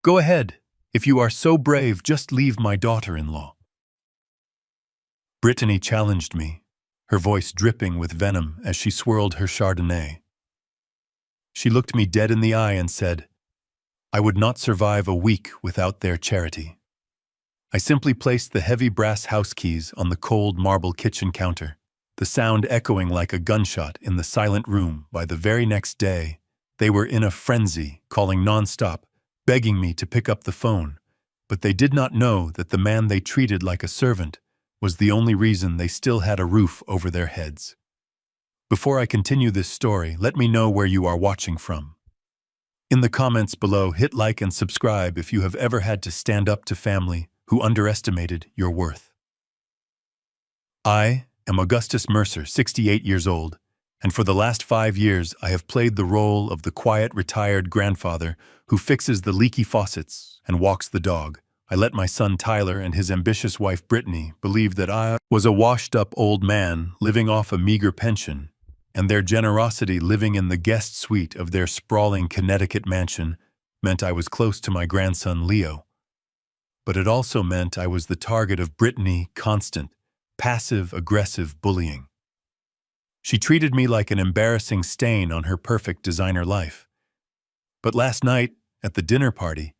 Go ahead. If you are so brave, just leave my daughter-in-law. Brittany challenged me, her voice dripping with venom as she swirled her Chardonnay. She looked me dead in the eye and said, "I would not survive a week without their charity." I simply placed the heavy brass house keys on the cold marble kitchen counter, the sound echoing like a gunshot in the silent room. By the very next day, they were in a frenzy, calling nonstop, begging me to pick up the phone, but they did not know that the man they treated like a servant was the only reason they still had a roof over their heads. Before I continue this story, let me know where you are watching from. In the comments below, hit like and subscribe if you have ever had to stand up to family who underestimated your worth. I am Augustus Mercer, 68 years old, and for the last 5 years I have played the role of the quiet, retired grandfather who fixes the leaky faucets and walks the dog. I let my son Tyler and his ambitious wife Brittany believe that I was a washed-up old man living off a meager pension, and their generosity living in the guest suite of their sprawling Connecticut mansion meant I was close to my grandson Leo. But it also meant I was the target of Brittany constant, passive-aggressive bullying. She treated me like an embarrassing stain on her perfect designer life. But last night, at the dinner party,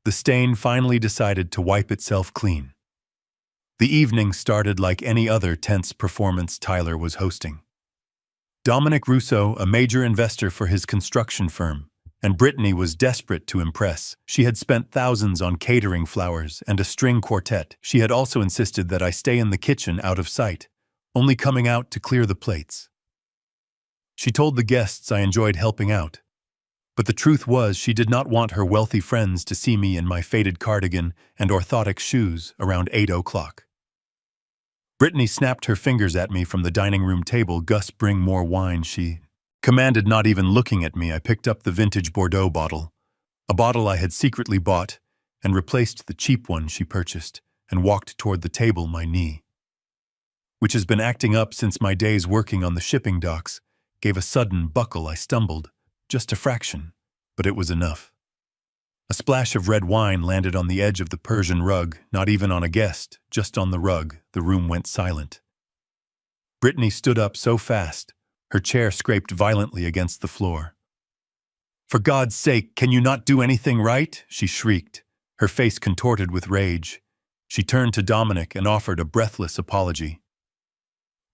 the stain finally decided to wipe itself clean. The evening started like any other tense performance Tyler was hosting. Dominic Russo, a major investor for his construction firm, and Brittany was desperate to impress. She had spent thousands on catering flowers and a string quartet. She had also insisted that I stay in the kitchen out of sight, only coming out to clear the plates. She told the guests I enjoyed helping out, but the truth was she did not want her wealthy friends to see me in my faded cardigan and orthotic shoes around 8 o'clock. Brittany snapped her fingers at me from the dining room table. "Gus, bring more wine," she commanded. Not even looking at me, I picked up the vintage Bordeaux bottle, a bottle I had secretly bought, and replaced the cheap one she purchased, and walked toward the table. My knee, which has been acting up since my days working on the shipping docks, gave a sudden buckle. I stumbled, just a fraction, but it was enough. A splash of red wine landed on the edge of the Persian rug, not even on a guest, just on the rug. The room went silent. Brittany stood up so fast, her chair scraped violently against the floor. "For God's sake, can you not do anything right?" she shrieked, her face contorted with rage. She turned to Dominic and offered a breathless apology.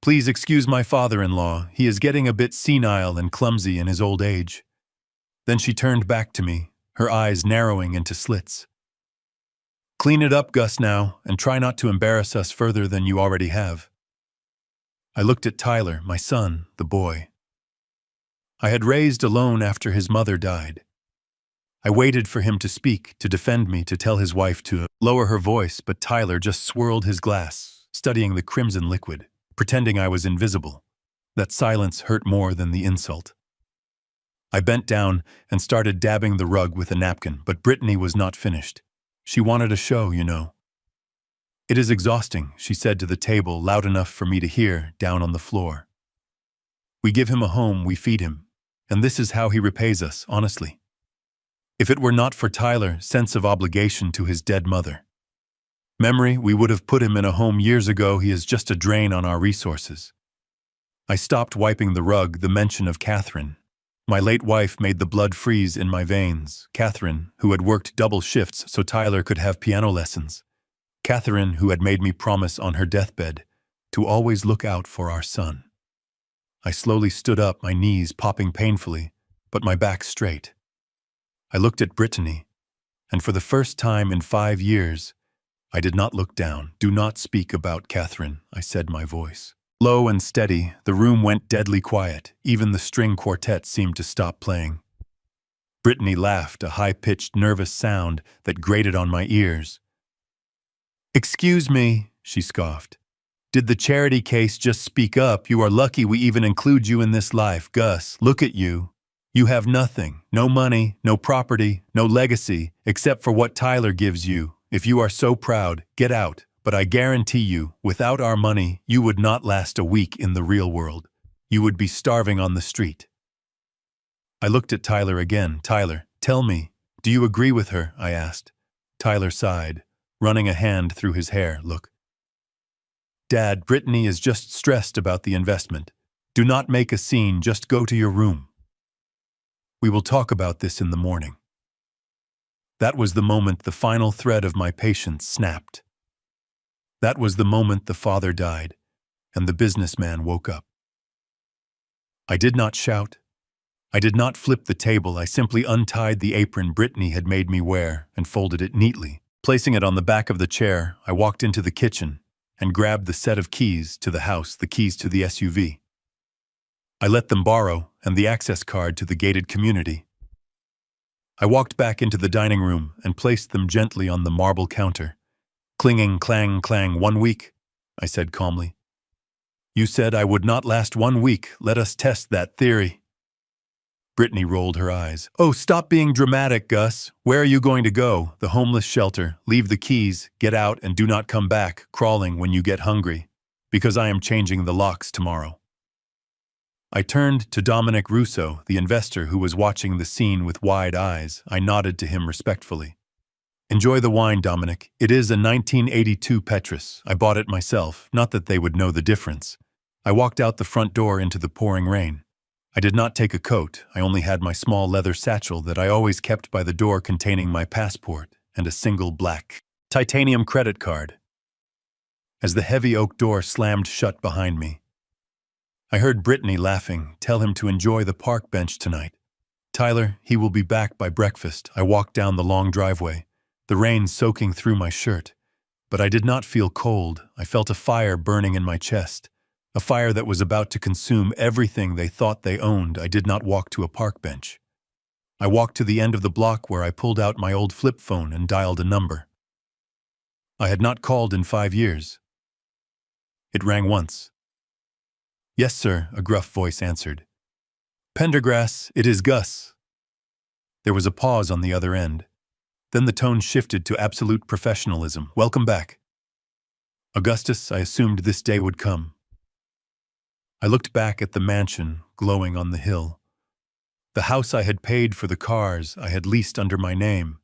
"Please excuse my father-in-law. He is getting a bit senile and clumsy in his old age." Then she turned back to me, her eyes narrowing into slits. "Clean it up, Gus, now, and try not to embarrass us further than you already have." I looked at Tyler, my son, the boy I had raised alone after his mother died. I waited for him to speak, to defend me, to tell his wife to lower her voice, but Tyler just swirled his glass, studying the crimson liquid, pretending I was invisible. That silence hurt more than the insult. I bent down and started dabbing the rug with a napkin, but Brittany was not finished. She wanted a show, you know. "It is exhausting," she said to the table, loud enough for me to hear, down on the floor. "We give him a home, we feed him, and this is how he repays us, honestly. If it were not for Tyler's sense of obligation to his dead mother, memory, we would have put him in a home years ago. He is just a drain on our resources." I stopped wiping the rug. The mention of Catherine, my late wife, made the blood freeze in my veins. Catherine, who had worked double shifts so Tyler could have piano lessons. Catherine, who had made me promise on her deathbed to always look out for our son. I slowly stood up, my knees popping painfully, but my back straight. I looked at Brittany, and for the first time in 5 years, I did not look down. "Do not speak about Catherine," I said, my voice low and steady. The room went deadly quiet. Even the string quartet seemed to stop playing. Brittany laughed, a high-pitched, nervous sound that grated on my ears. "Excuse me," she scoffed. "Did the charity case just speak up? You are lucky we even include you in this life. Gus, look at you. You have nothing, no money, no property, no legacy, except for what Tyler gives you. If you are so proud, get out. But I guarantee you, without our money, you would not last a week in the real world. You would be starving on the street." I looked at Tyler again. "Tyler, tell me, Do you agree with her? I asked. Tyler sighed, running a hand through his hair. Look, Dad, Brittany is just stressed about the investment. Do not make a scene, just go to your room. We will talk about this in the morning. That was the moment the final thread of my patience snapped. That was the moment the father died, and the businessman woke up. I did not shout. I did not flip the table. I simply untied the apron Brittany had made me wear and folded it neatly. Placing it on the back of the chair, I walked into the kitchen and grabbed the set of keys to the house, the keys to the SUV. I let them borrow and the access card to the gated community. I walked back into the dining room and placed them gently on the marble counter. Clinging, clang, clang, 1 week, I said calmly. You said I would not last 1 week. Let us test that theory. Brittany rolled her eyes. Oh, stop being dramatic, Gus. Where are you going to go? The homeless shelter. Leave the keys, get out, and do not come back, crawling when you get hungry. Because I am changing the locks tomorrow. I turned to Dominic Russo, the investor who was watching the scene with wide eyes. I nodded to him respectfully. Enjoy the wine, Dominic. It is a 1982 Petrus. I bought it myself, not that they would know the difference. I walked out the front door into the pouring rain. I did not take a coat. I only had my small leather satchel that I always kept by the door containing my passport and a single black titanium credit card. As the heavy oak door slammed shut behind me, I heard Brittany laughing. Tell him to enjoy the park bench tonight. Tyler, he will be back by breakfast. I walked down the long driveway, the rain soaking through my shirt. But I did not feel cold. I felt a fire burning in my chest, a fire that was about to consume everything they thought they owned. I did not walk to a park bench. I walked to the end of the block where I pulled out my old flip phone and dialed a number. I had not called in 5 years. It rang once. Yes, sir, a gruff voice answered. Pendergrass, it is Gus. There was a pause on the other end. Then the tone shifted to absolute professionalism. Welcome back. Augustus, I assumed this day would come. I looked back at the mansion glowing on the hill. The house I had paid for, the cars I had leased under my name,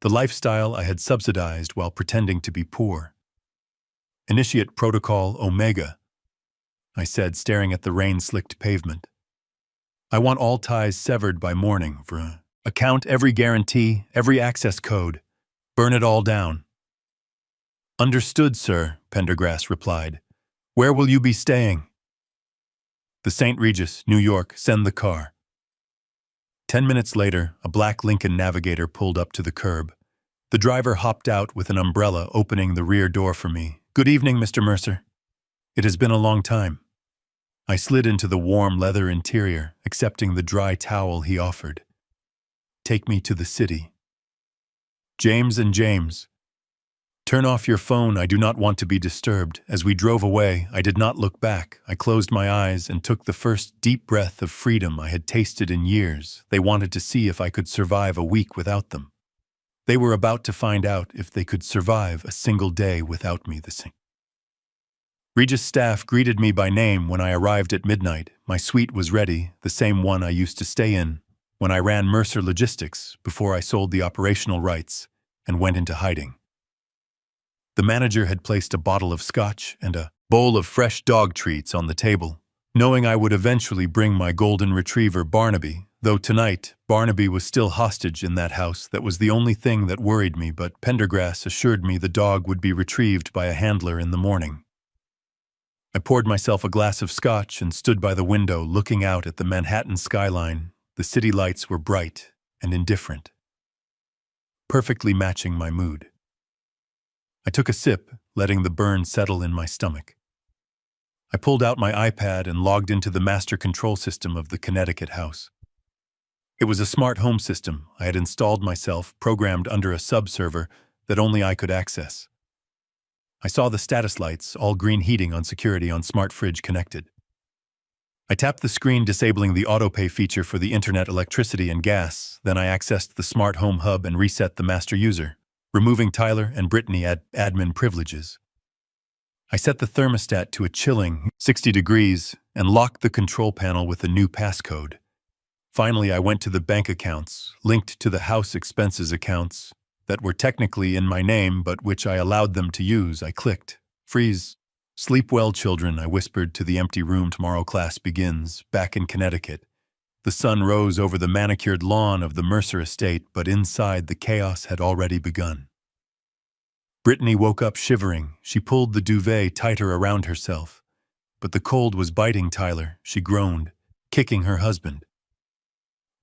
the lifestyle I had subsidized while pretending to be poor. Initiate Protocol Omega, I said, staring at the rain-slicked pavement. I want all ties severed by morning. Account every guarantee, every access code. Burn it all down. Understood, sir, Pendergrass replied. Where will you be staying? The St. Regis, New York. Send the car. 10 minutes later, a black Lincoln Navigator pulled up to the curb. The driver hopped out with an umbrella, opening the rear door for me. Good evening, Mr. Mercer. It has been a long time. I slid into the warm leather interior, accepting the dry towel he offered. Take me to the city. James and James. Turn off your phone. I do not want to be disturbed. As we drove away, I did not look back. I closed my eyes and took the first deep breath of freedom I had tasted in years. They wanted to see if I could survive a week without them. They were about to find out if they could survive a single day without me. Regis staff greeted me by name when I arrived at midnight. My suite was ready, the same one I used to stay in when I ran Mercer Logistics before I sold the operational rights and went into hiding. The manager had placed a bottle of scotch and a bowl of fresh dog treats on the table, knowing I would eventually bring my golden retriever Barnaby, though tonight Barnaby was still hostage in that house. That was the only thing that worried me, but Pendergrass assured me the dog would be retrieved by a handler in the morning. I poured myself a glass of scotch and stood by the window looking out at the Manhattan skyline. The city lights were bright and indifferent, perfectly matching my mood. I took a sip, letting the burn settle in my stomach. I pulled out my iPad and logged into the master control system of the Connecticut house. It was a smart home system I had installed myself, programmed under a sub-server that only I could access. I saw the status lights, all green, heating on security on smart fridge connected. I tapped the screen, disabling the autopay feature for the internet, electricity, and gas. Then I accessed the smart home hub and reset the master user, removing Tyler and Brittany admin privileges. I set the thermostat to a chilling 60 degrees and locked the control panel with a new passcode. Finally, I went to the bank accounts, linked to the house expenses accounts, that were technically in my name but which I allowed them to use. I clicked. Freeze. Sleep well, children, I whispered to the empty room. Tomorrow class begins, back in Connecticut. The sun rose over the manicured lawn of the Mercer estate, but inside the chaos had already begun. Brittany woke up shivering. She pulled the duvet tighter around herself. But the cold was biting Tyler, she groaned, kicking her husband.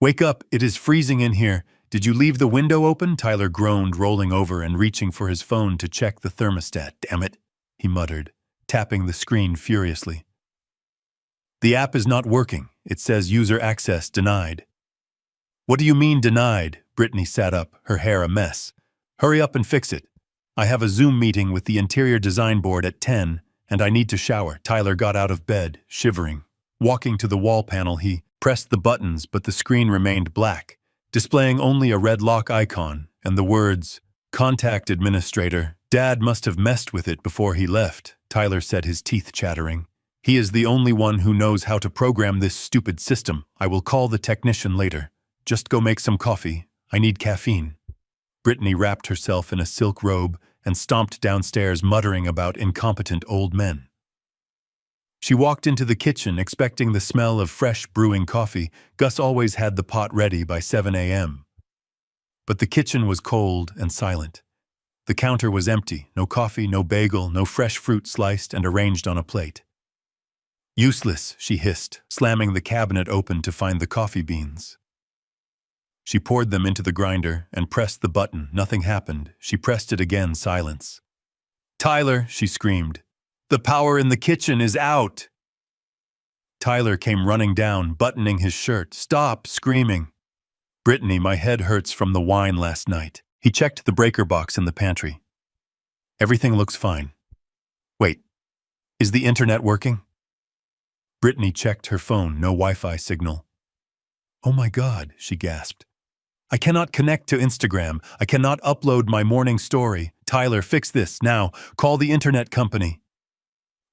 Wake up, it is freezing in here. Did you leave the window open? Tyler groaned, rolling over and reaching for his phone to check the thermostat. Damn it, he muttered, tapping the screen furiously. The app is not working. It says user access denied. What do you mean denied? Brittany sat up, her hair a mess. Hurry up and fix it. I have a Zoom meeting with the interior design board at 10, and I need to shower. Tyler got out of bed, shivering. Walking to the wall panel, he pressed the buttons, but the screen remained black, displaying only a red lock icon and the words, Contact Administrator. Dad must have messed with it before he left, Tyler said, his teeth chattering. He is the only one who knows how to program this stupid system. I will call the technician later. Just go make some coffee. I need caffeine. Brittany wrapped herself in a silk robe and stomped downstairs, muttering about incompetent old men. She walked into the kitchen, expecting the smell of fresh brewing coffee. Gus always had the pot ready by 7 a.m. But the kitchen was cold and silent. The counter was empty, no coffee, no bagel, no fresh fruit sliced and arranged on a plate. Useless, she hissed, slamming the cabinet open to find the coffee beans. She poured them into the grinder and pressed the button. Nothing happened. She pressed it again, silence. Tyler, she screamed. The power in the kitchen is out. Tyler came running down, buttoning his shirt. Stop screaming. Brittany, my head hurts from the wine last night. He checked the breaker box in the pantry. Everything looks fine. Wait, is the internet working? Brittany checked her phone, no Wi-Fi signal. Oh my God, she gasped. I cannot connect to Instagram. I cannot upload my morning story. Tyler, fix this, now. Call the internet company.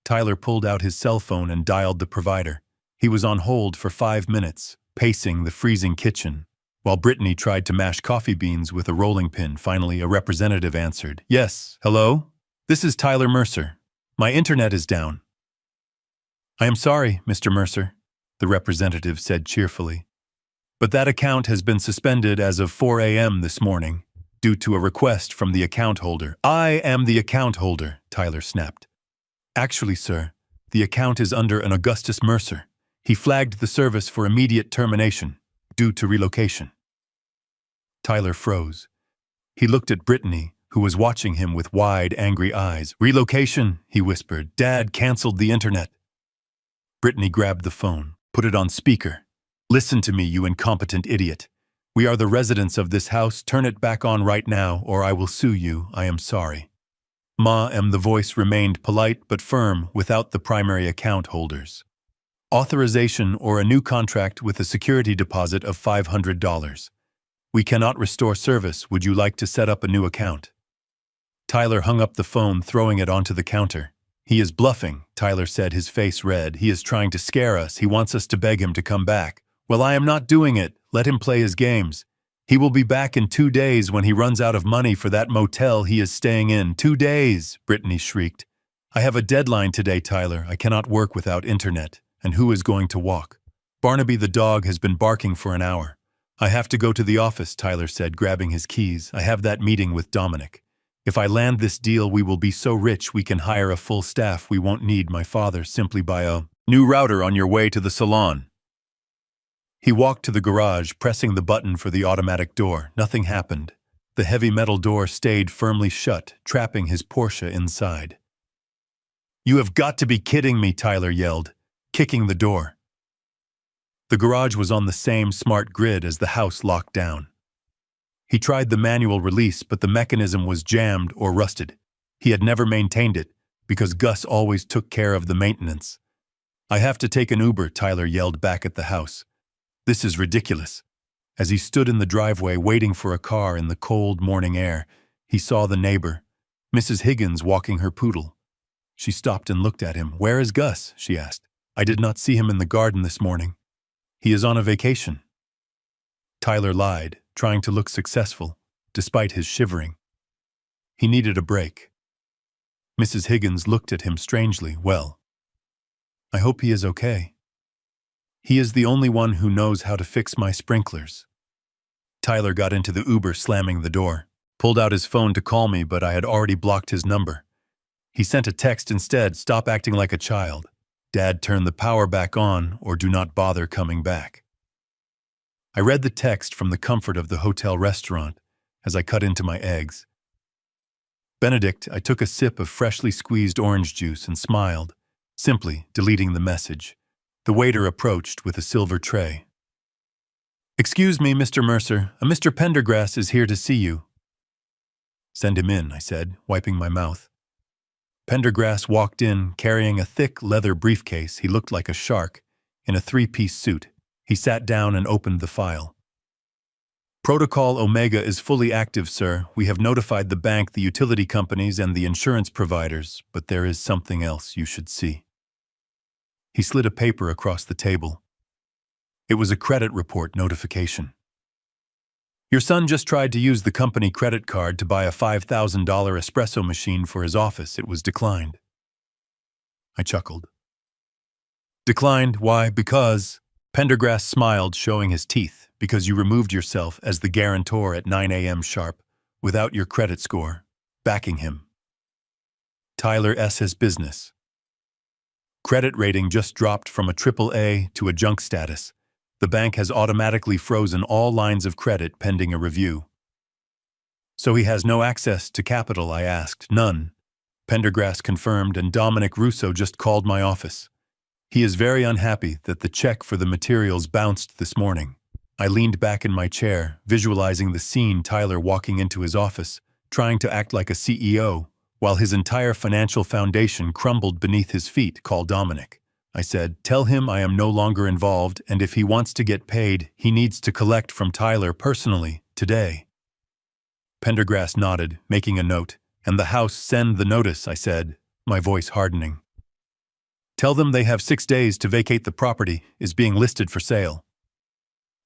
Tyler pulled out his cell phone and dialed the provider. He was on hold for 5 minutes, pacing the freezing kitchen, while Brittany tried to mash coffee beans with a rolling pin. Finally, a representative answered. Yes, hello? This is Tyler Mercer. My internet is down. I am sorry, Mr. Mercer, the representative said cheerfully. But that account has been suspended as of 4 a.m. this morning, due to a request from the account holder. I am the account holder, Tyler snapped. Actually, sir, the account is under an Augustus Mercer. He flagged the service for immediate termination, due to relocation. Tyler froze. He looked at Brittany, who was watching him with wide, angry eyes. Relocation, he whispered. Dad canceled the internet. Brittany grabbed the phone, put it on speaker. Listen to me, you incompetent idiot. We are the residents of this house. Turn it back on right now, or I will sue you. I am sorry. The voice remained polite but firm without the primary account holders. Authorization or a new contract with a security deposit of $500. We cannot restore service. Would you like to set up a new account? Tyler hung up the phone, throwing it onto the counter. He is bluffing, Tyler said, his face red. He is trying to scare us. He wants us to beg him to come back. Well, I am not doing it. Let him play his games. He will be back in 2 days when he runs out of money for that motel he is staying in. 2 days, Brittany shrieked. I have a deadline today, Tyler. I cannot work without internet. And who is going to walk? Barnaby the dog has been barking for an hour. I have to go to the office, Tyler said, grabbing his keys. I have that meeting with Dominic. If I land this deal, we will be so rich we can hire a full staff. We won't need my father. Simply buy a new router on your way to the salon. He walked to the garage, pressing the button for the automatic door. Nothing happened. The heavy metal door stayed firmly shut, trapping his Porsche inside. You have got to be kidding me, Tyler yelled, kicking the door. The garage was on the same smart grid as the house, locked down. He tried the manual release, but the mechanism was jammed or rusted. He had never maintained it, because Gus always took care of the maintenance. I have to take an Uber, Tyler yelled back at the house. This is ridiculous. As he stood in the driveway waiting for a car in the cold morning air, he saw the neighbor, Mrs. Higgins, walking her poodle. She stopped and looked at him. Where is Gus? She asked. I did not see him in the garden this morning. He is on a vacation. Tyler lied, trying to look successful, despite his shivering. He needed a break. Mrs. Higgins looked at him strangely. Well, I hope he is okay. He is the only one who knows how to fix my sprinklers. Tyler got into the Uber, slamming the door, pulled out his phone to call me, but I had already blocked his number. He sent a text instead, "Stop acting like a child. Dad, turn the power back on or do not bother coming back." I read the text from the comfort of the hotel restaurant as I cut into my eggs. Benedict, I took a sip of freshly squeezed orange juice and smiled, simply deleting the message. The waiter approached with a silver tray. "Excuse me, Mr. Mercer, a Mr. Pendergrass is here to see you." "Send him in," I said, wiping my mouth. Pendergrass walked in, carrying a thick leather briefcase. He looked like a shark, in a three-piece suit. He sat down and opened the file. "Protocol Omega is fully active, sir. We have notified the bank, the utility companies, and the insurance providers, but there is something else you should see." He slid a paper across the table. It was a credit report notification. "Your son just tried to use the company credit card to buy a $5,000 espresso machine for his office. It was declined." I chuckled. "Declined? Why? Because..." Pendergrass smiled, showing his teeth. "Because you removed yourself as the guarantor at 9 a.m. sharp, without your credit score, backing him. Tyler S.'s business. Credit rating just dropped from a AAA to a junk status. The bank has automatically frozen all lines of credit pending a review." "So he has no access to capital?" I asked. "None." Pendergrass confirmed, and Dominic Russo just called my office. He is very unhappy that the check for the materials bounced this morning. I leaned back in my chair, visualizing the scene: Tyler walking into his office, trying to act like a CEO, while his entire financial foundation crumbled beneath his feet. "Call Dominic," I said. "Tell him I am no longer involved, and if he wants to get paid, he needs to collect from Tyler personally, today." Pendergrass nodded, making a note. "And the house, send the notice," I said, my voice hardening. "Tell them they have 6 days to vacate the property, is being listed for sale."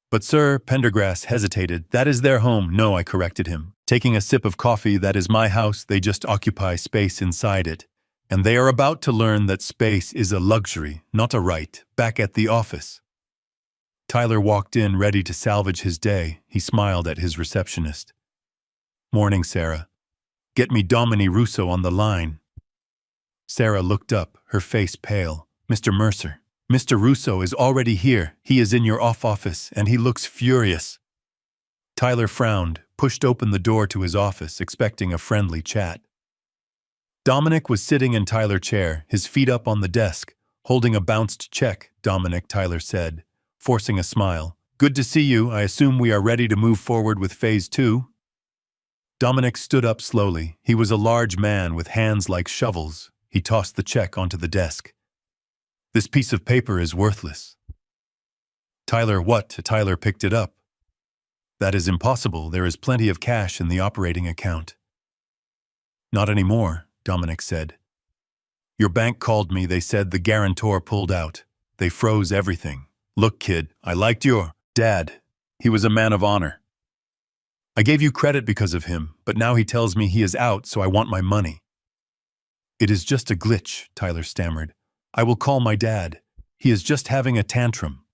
"But sir," Pendergrass hesitated, "that is their home." "No," I corrected him, taking a sip of coffee, "that is my house. They just occupy space inside it. And they are about to learn that space is a luxury, not a right." Back at the office, Tyler walked in, ready to salvage his day. He smiled at his receptionist. "Morning, Sarah. Get me Dominic Russo on the line." Sarah looked up, her face pale. "Mr. Mercer, Mr. Russo is already here. He is in your office, and he looks furious." Tyler frowned, pushed open the door to his office, expecting a friendly chat. Dominic was sitting in Tyler's chair, his feet up on the desk, holding a bounced check. "Dominic," Tyler said, forcing a smile. "Good to see you. I assume we are ready to move forward with Phase 2? Dominic stood up slowly. He was a large man with hands like shovels. He tossed the check onto the desk. "This piece of paper is worthless." "Tyler, what?" Tyler picked it up. "That is impossible. There is plenty of cash in the operating account." "Not anymore," Dominic said. "Your bank called me. They said the guarantor pulled out. They froze everything. Look, kid, I liked your dad. He was a man of honor. I gave you credit because of him, but now he tells me he is out, so I want my money." "It is just a glitch," Tyler stammered. "I will call my dad. He is just having a tantrum."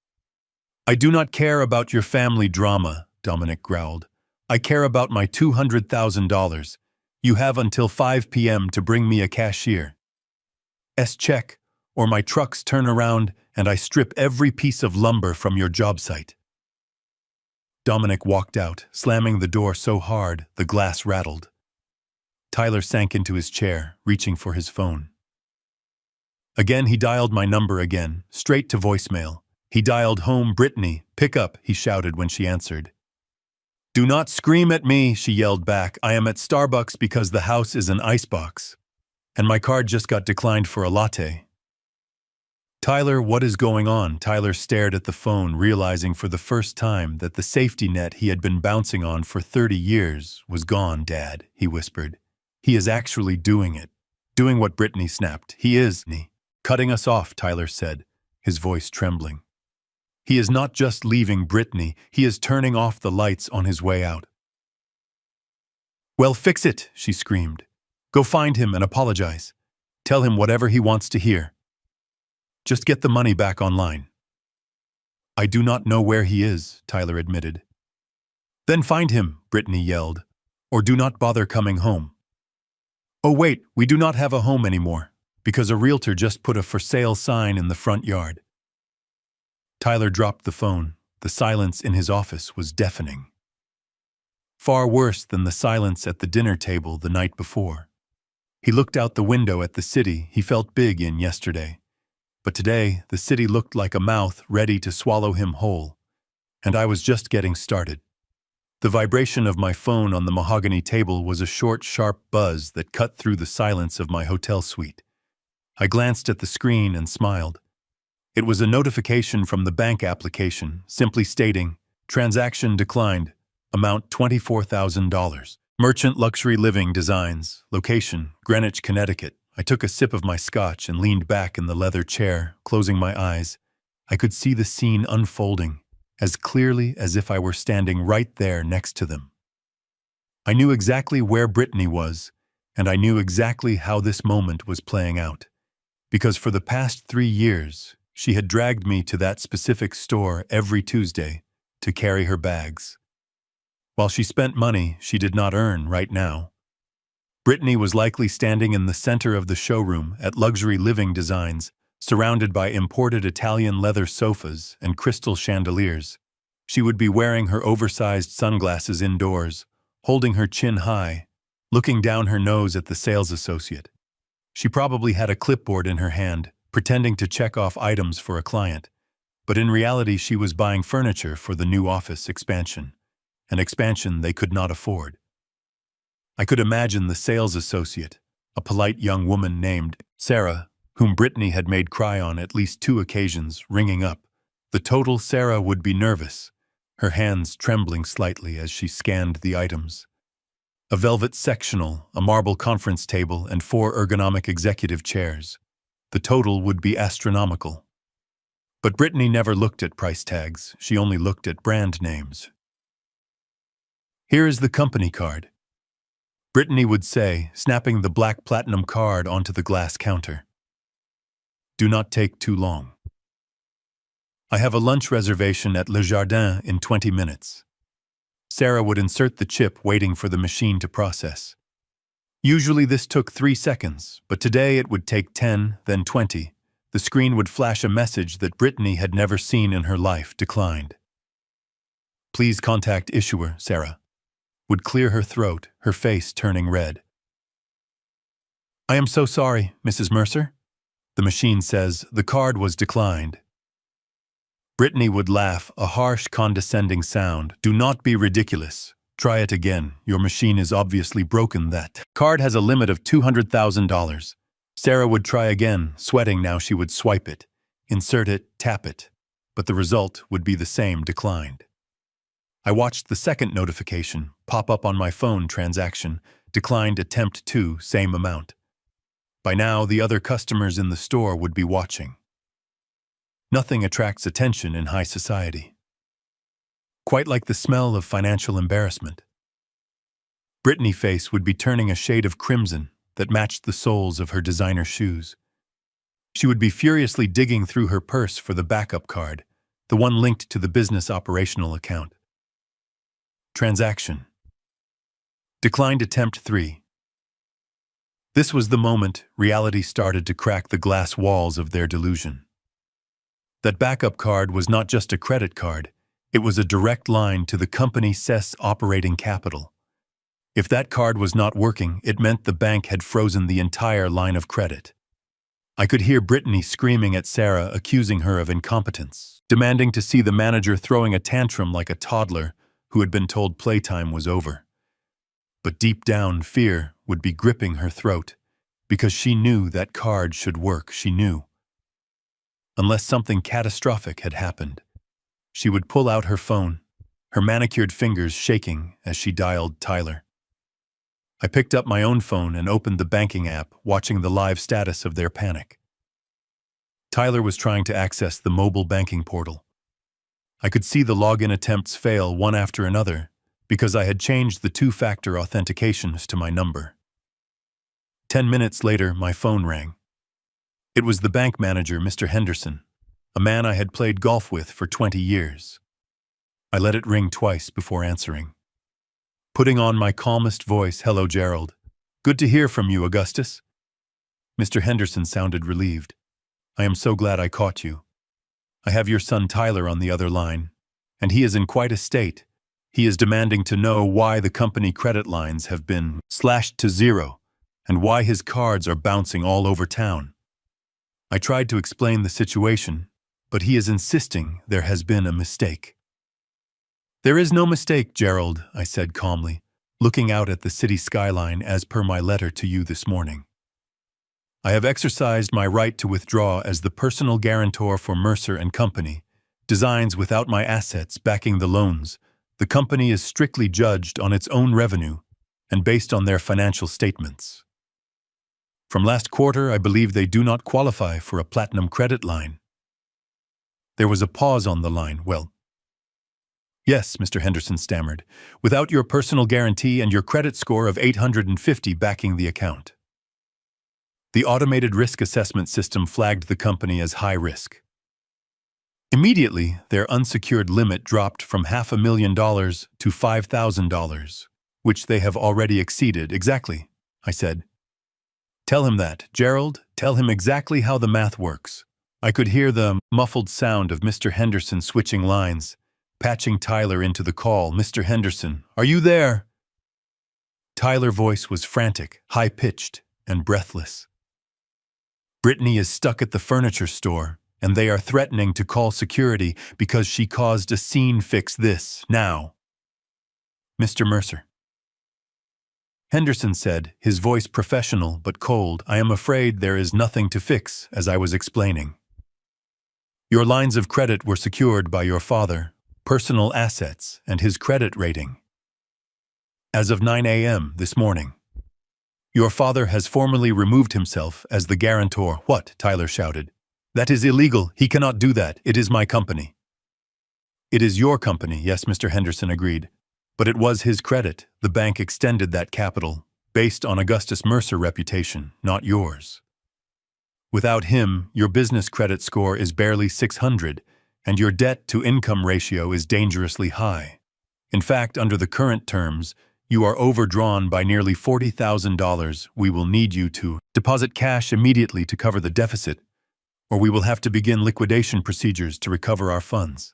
"I do not care about your family drama," Dominic growled. "I care about my $200,000. You have until 5 p.m. to bring me a cashier's check, or my trucks turn around and I strip every piece of lumber from your job site." Dominic walked out, slamming the door so hard the glass rattled. Tyler sank into his chair, reaching for his phone. Again he dialed my number again, straight to voicemail. He dialed home. "Brittany, pick up," he shouted when she answered. "Do not scream at me," she yelled back. "I am at Starbucks because the house is an icebox. And my card just got declined for a latte." "Tyler, what is going on?" Tyler stared at the phone, realizing for the first time that the safety net he had been bouncing on for 30 years was gone. "Dad," he whispered. "He is actually doing it. Doing what Brittany snapped. He is cutting us off," Tyler said, his voice trembling. He is not just leaving Brittany, he is turning off the lights on his way out. "Well, fix it," she screamed. "Go find him and apologize. Tell him whatever he wants to hear. Just get the money back online." "I do not know where he is," Tyler admitted. "Then find him," Brittany yelled, "or do not bother coming home." "Oh wait, we do not have a home anymore, because a realtor just put a for sale sign in the front yard." Tyler dropped the phone. The silence in his office was deafening. Far worse than the silence at the dinner table the night before. He looked out the window at the city he felt big in yesterday. But today, the city looked like a mouth ready to swallow him whole. And I was just getting started. The vibration of my phone on the mahogany table was a short, sharp buzz that cut through the silence of my hotel suite. I glanced at the screen and smiled. It was a notification from the bank application, simply stating, "Transaction declined, amount $24,000. Merchant Luxury Living Designs, location, Greenwich, Connecticut." I took a sip of my scotch and leaned back in the leather chair, closing my eyes. I could see the scene unfolding, as clearly as if I were standing right there next to them. I knew exactly where Brittany was, and I knew exactly how this moment was playing out. Because for the past 3 years, she had dragged me to that specific store every Tuesday to carry her bags. While she spent money she did not earn right now, Brittany was likely standing in the center of the showroom at Luxury Living Designs, surrounded by imported Italian leather sofas and crystal chandeliers. She would be wearing her oversized sunglasses indoors, holding her chin high, looking down her nose at the sales associate. She probably had a clipboard in her hand, pretending to check off items for a client, but in reality she was buying furniture for the new office expansion, an expansion they could not afford. I could imagine the sales associate, a polite young woman named Sarah, whom Brittany had made cry on at least 2 occasions, ringing up. The total Sarah would be nervous, her hands trembling slightly as she scanned the items. A velvet sectional, a marble conference table, and 4 ergonomic executive chairs. The total would be astronomical. But Brittany never looked at price tags, she only looked at brand names. "Here is the company card," Brittany would say, snapping the black platinum card onto the glass counter. "Do not take too long. I have a lunch reservation at Le Jardin in 20 minutes. Sarah would insert the chip, waiting for the machine to process. Usually this took 3 seconds, but today it would take 10, then 20. The screen would flash a message that Brittany had never seen in her life: declined. "Please contact issuer," Sarah would clear her throat, her face turning red. "I am so sorry, Mrs. Mercer." The machine says, "The card was declined." Brittany would laugh, a harsh, condescending sound. "Do not be ridiculous. Try it again. Your machine is obviously broken. That card has a limit of $200,000. Sarah would try again, sweating now. She would swipe it, insert it, tap it. But the result would be the same: declined. I watched the second notification pop up on my phone: transaction, declined, attempt 2, same amount. By now, the other customers in the store would be watching. Nothing attracts attention in high society. Quite like the smell of financial embarrassment. Brittany's face would be turning a shade of crimson that matched the soles of her designer shoes. She would be furiously digging through her purse for the backup card, the one linked to the business operational account. Transaction. Declined, attempt 3. This was the moment reality started to crack the glass walls of their delusion. That backup card was not just a credit card, it was a direct line to the company's CES operating capital. If that card was not working, it meant the bank had frozen the entire line of credit. I could hear Brittany screaming at Sarah, accusing her of incompetence, demanding to see the manager, throwing a tantrum like a toddler who had been told playtime was over. But deep down, fear would be gripping her throat, because she knew that card should work. She knew. Unless something catastrophic had happened, she would pull out her phone, her manicured fingers shaking as she dialed Tyler. I picked up my own phone and opened the banking app, watching the live status of their panic. Tyler was trying to access the mobile banking portal. I could see the login attempts fail one after another because I had changed the two-factor authentications to my number. 10 minutes later, my phone rang. It was the bank manager, Mr. Henderson, a man I had played golf with for 20 years. I let it ring twice before answering. Putting on my calmest voice, "Hello, Gerald. Good to hear from you, Augustus." Mr. Henderson sounded relieved. "I am so glad I caught you. I have your son Tyler on the other line, and he is in quite a state. He is demanding to know why the company credit lines have been slashed to zero and why his cards are bouncing all over town." I tried to explain the situation, but he is insisting there has been a mistake. "There is no mistake, Gerald," I said calmly, looking out at the city skyline as per my letter to you this morning. "I have exercised my right to withdraw as the personal guarantor for Mercer and Company. Designs without my assets backing the loans. The company is strictly judged on its own revenue and based on their financial statements. From last quarter, I believe they do not qualify for a platinum credit line." There was a pause on the line. "Well, yes," Mr. Henderson stammered, "without your personal guarantee and your credit score of 850 backing the account." The automated risk assessment system flagged the company as high risk. Immediately, their unsecured limit dropped from $500,000 to $5,000, which they have already exceeded. "Exactly," I said. "Tell him that, Gerald. Tell him exactly how the math works." I could hear the muffled sound of Mr. Henderson switching lines, patching Tyler into the call. "Mr. Henderson, are you there?" Tyler's voice was frantic, high-pitched, and breathless. "Brittany is stuck at the furniture store, and they are threatening to call security because she caused a scene. Fix this, now." "Mr. Mercer," Henderson said, his voice professional but cold, "I am afraid there is nothing to fix, as I was explaining. Your lines of credit were secured by your father, personal assets, and his credit rating. As of 9 a.m. this morning, your father has formally removed himself as the guarantor." "What?" Tyler shouted. "That is illegal. He cannot do that. It is my company." "It is your company," yes, Mr. Henderson agreed. "But it was his credit. The bank extended that capital, based on Augustus Mercer's reputation, not yours. Without him, your business credit score is barely 600, and your debt-to-income ratio is dangerously high. In fact, under the current terms, you are overdrawn by nearly $40,000. We will need you to deposit cash immediately to cover the deficit, or we will have to begin liquidation procedures to recover our funds."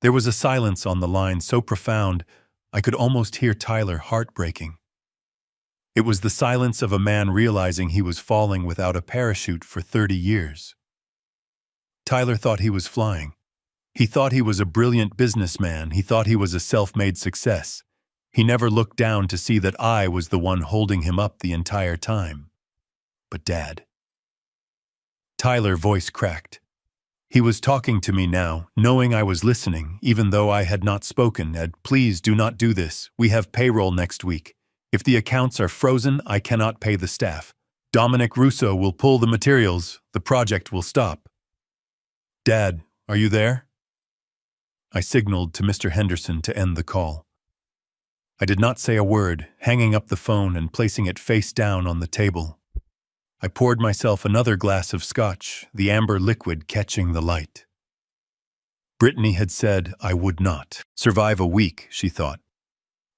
There was a silence on the line so profound I could almost hear Tyler heartbreaking. It was the silence of a man realizing he was falling without a parachute for 30 years. Tyler thought he was flying. He thought he was a brilliant businessman. He thought he was a self-made success. He never looked down to see that I was the one holding him up the entire time. "But Dad..." Tyler's voice cracked. He was talking to me now, knowing I was listening, even though I had not spoken. "Ed, please do not do this. We have payroll next week. If the accounts are frozen, I cannot pay the staff. Dominic Russo will pull the materials. The project will stop." "Dad, are you there?" I signaled to Mr. Henderson to end the call. I did not say a word, hanging up the phone and placing it face down on the table. I poured myself another glass of scotch, the amber liquid catching the light. Brittany had said I would not survive a week, she thought.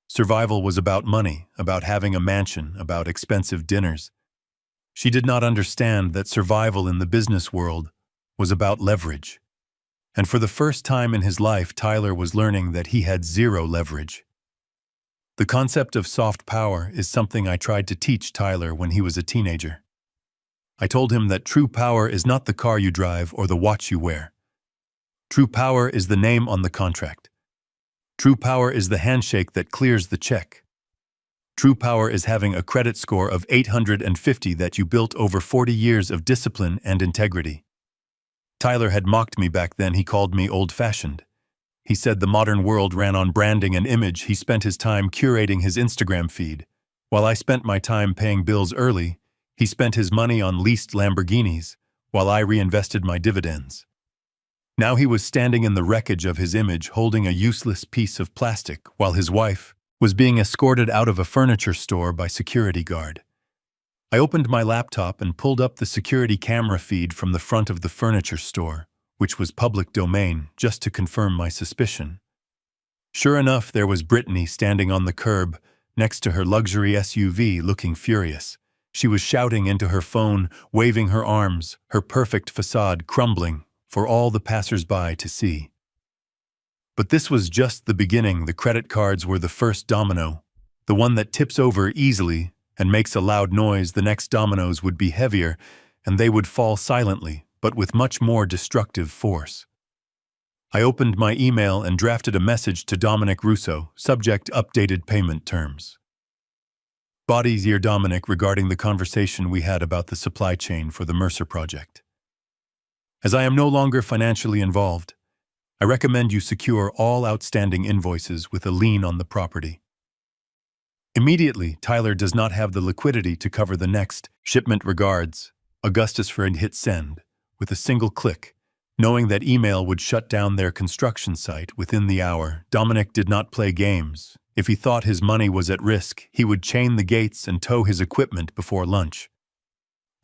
Survival was about money, about having a mansion, about expensive dinners. She did not understand that survival in the business world was about leverage. And for the first time in his life, Tyler was learning that he had zero leverage. The concept of soft power is something I tried to teach Tyler when he was a teenager. I told him that true power is not the car you drive or the watch you wear. True power is the name on the contract. True power is the handshake that clears the check. True power is having a credit score of 850 that you built over 40 years of discipline and integrity. Tyler had mocked me back then. He called me old-fashioned. He said the modern world ran on branding and image. He spent his time curating his Instagram feed. While I spent my time paying bills early, he spent his money on leased Lamborghinis, while I reinvested my dividends. Now he was standing in the wreckage of his image holding a useless piece of plastic while his wife was being escorted out of a furniture store by security guard. I opened my laptop and pulled up the security camera feed from the front of the furniture store, which was public domain, just to confirm my suspicion. Sure enough, there was Brittany standing on the curb next to her luxury SUV looking furious. She was shouting into her phone, waving her arms, her perfect facade crumbling for all the passers-by to see. But this was just the beginning. The credit cards were the first domino, the one that tips over easily and makes a loud noise. The next dominoes would be heavier, and they would fall silently, but with much more destructive force. I opened my email and drafted a message to Dominic Russo, subject updated payment terms. Body, dear Dominic, regarding the conversation we had about the supply chain for the Mercer project. As I am no longer financially involved, I recommend you secure all outstanding invoices with a lien on the property. Immediately, Tyler does not have the liquidity to cover the next shipment. Regards, Augustus. For and hit send with a single click, knowing that email would shut down their construction site within the hour. Dominic did not play games. If he thought his money was at risk, he would chain the gates and tow his equipment before lunch.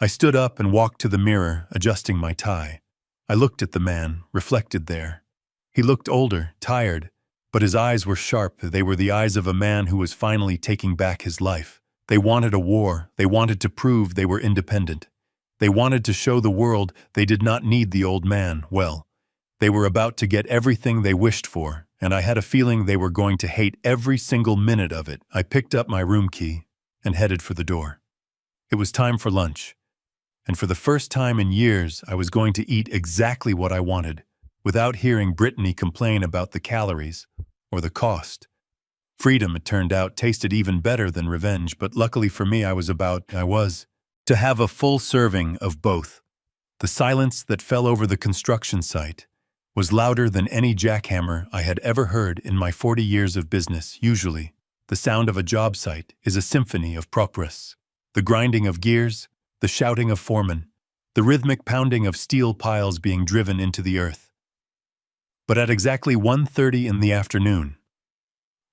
I stood up and walked to the mirror, adjusting my tie. I looked at the man, reflected there. He looked older, tired, but his eyes were sharp. They were the eyes of a man who was finally taking back his life. They wanted a war. They wanted to prove they were independent. They wanted to show the world they did not need the old man. Well, they were about to get everything they wished for, and I had a feeling they were going to hate every single minute of it. I picked up my room key and headed for the door. It was time for lunch, and for the first time in years, I was going to eat exactly what I wanted, without hearing Brittany complain about the calories or the cost. Freedom, it turned out, tasted even better than revenge, but luckily for me, I was to have a full serving of both. The silence that fell over the construction site was louder than any jackhammer I had ever heard in my 40 years of business. Usually, the sound of a job site is a symphony of progress. The grinding of gears, the shouting of foremen, the rhythmic pounding of steel piles being driven into the earth. But at exactly 1:30 in the afternoon,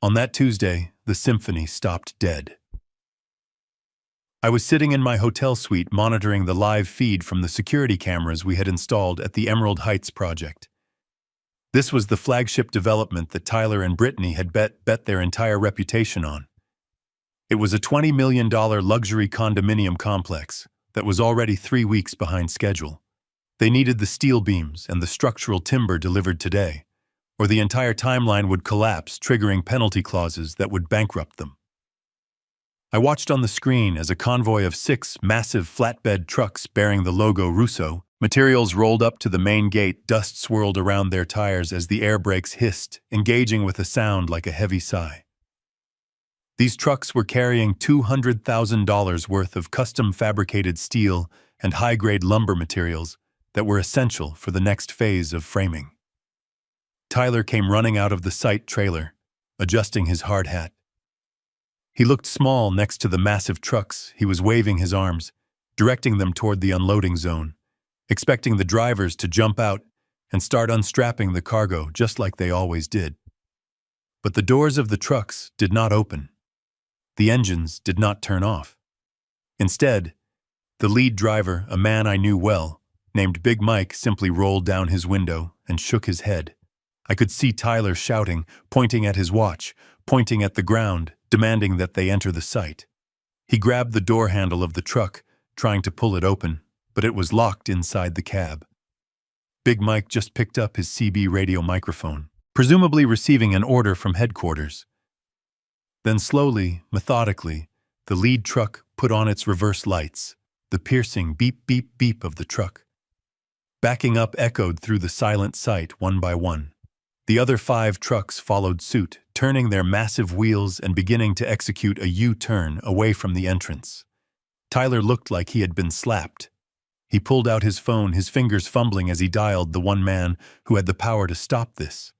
on that Tuesday, the symphony stopped dead. I was sitting in my hotel suite monitoring the live feed from the security cameras we had installed at the Emerald Heights project. This was the flagship development that Tyler and Brittany had bet their entire reputation on. It was a $20 million luxury condominium complex that was already 3 weeks behind schedule. They needed the steel beams and the structural timber delivered today, or the entire timeline would collapse, triggering penalty clauses that would bankrupt them. I watched on the screen as a convoy of 6 massive flatbed trucks bearing the logo Russo materials rolled up to the main gate. Dust swirled around their tires as the air brakes hissed, engaging with a sound like a heavy sigh. These trucks were carrying $200,000 worth of custom fabricated steel and high-grade lumber materials that were essential for the next phase of framing. Tyler came running out of the site trailer, adjusting his hard hat. He looked small next to the massive trucks. He was waving his arms, directing them toward the unloading zone, expecting the drivers to jump out and start unstrapping the cargo just like they always did. But the doors of the trucks did not open. The engines did not turn off. Instead, the lead driver, a man I knew well, named Big Mike, simply rolled down his window and shook his head. I could see Tyler shouting, pointing at his watch, pointing at the ground, demanding that they enter the site. He grabbed the door handle of the truck, trying to pull it open, but it was locked inside the cab. Big Mike just picked up his CB radio microphone, presumably receiving an order from headquarters. Then slowly, methodically, the lead truck put on its reverse lights. The piercing beep, beep, beep of the truck, backing up, echoed through the silent site one by one. The other 5 trucks followed suit, turning their massive wheels and beginning to execute a U-turn away from the entrance. Tyler looked like he had been slapped. He pulled out his phone, his fingers fumbling as he dialed the one man who had the power to stop this.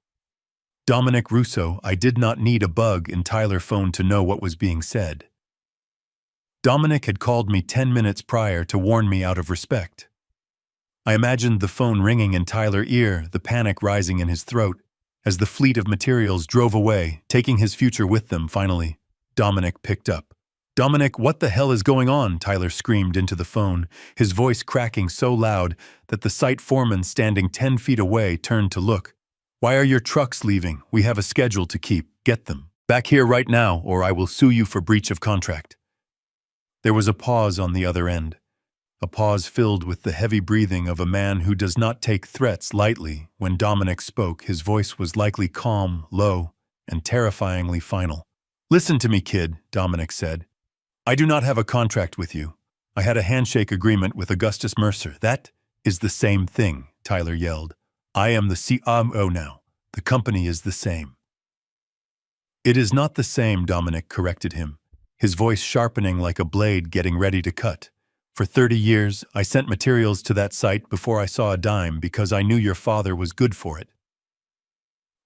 Dominic Russo. I did not need a bug in Tyler's phone to know what was being said. Dominic had called me 10 minutes prior to warn me out of respect. I imagined the phone ringing in Tyler's ear, the panic rising in his throat, as the fleet of materials drove away, taking his future with them. Finally, Dominic picked up. "Dominic, what the hell is going on?" Tyler screamed into the phone, his voice cracking so loud that the site foreman standing 10 feet away turned to look. "Why are your trucks leaving? We have a schedule to keep. Get them back here right now, or I will sue you for breach of contract." There was a pause on the other end, a pause filled with the heavy breathing of a man who does not take threats lightly. When Dominic spoke, his voice was likely calm, low, and terrifyingly final. "Listen to me, kid," Dominic said. "I do not have a contract with you. I had a handshake agreement with Augustus Mercer." "That is the same thing," Tyler yelled. "I am the CMO now. The company is the same." "It is not the same," Dominic corrected him, his voice sharpening like a blade getting ready to cut. "For 30 years, I sent materials to that site before I saw a dime because I knew your father was good for it.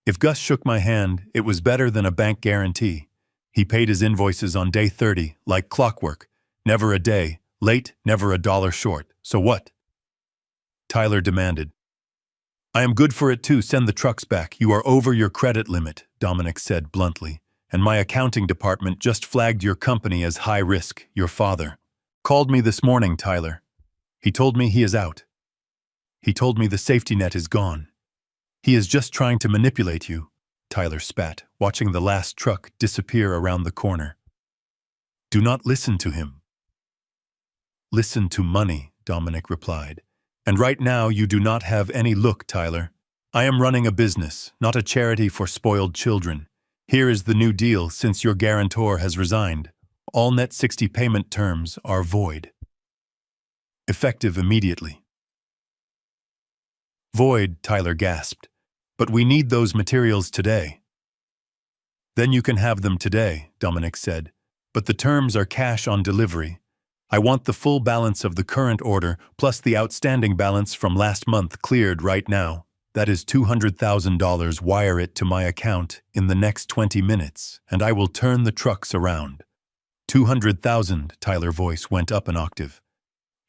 If Gus shook my hand, it was better than a bank guarantee. He paid his invoices on day 30, like clockwork. Never a day late, never a dollar short. So what?" Tyler demanded. "I am good for it too. Send the trucks back. You are over your credit limit," Dominic said bluntly. "And my accounting department just flagged your company as high risk. Your father called me this morning, Tyler. He told me he is out. He told me the safety net is gone. He is just trying to manipulate you," Tyler spat, watching the last truck disappear around the corner. "Do not listen to him." "Listen to money," Dominic replied. "And right now you do not have any. Look, Tyler. I am running a business, not a charity for spoiled children. Here is the new deal since your guarantor has resigned. All net 60 payment terms are void. Effective immediately." "Void," Tyler gasped. "But we need those materials today." "Then you can have them today," Dominic said. "But the terms are cash on delivery. I want the full balance of the current order, plus the outstanding balance from last month cleared right now. That is $200,000. Wire it to my account in the next 20 minutes, and I will turn the trucks around." "200,000, Tyler's voice went up an octave.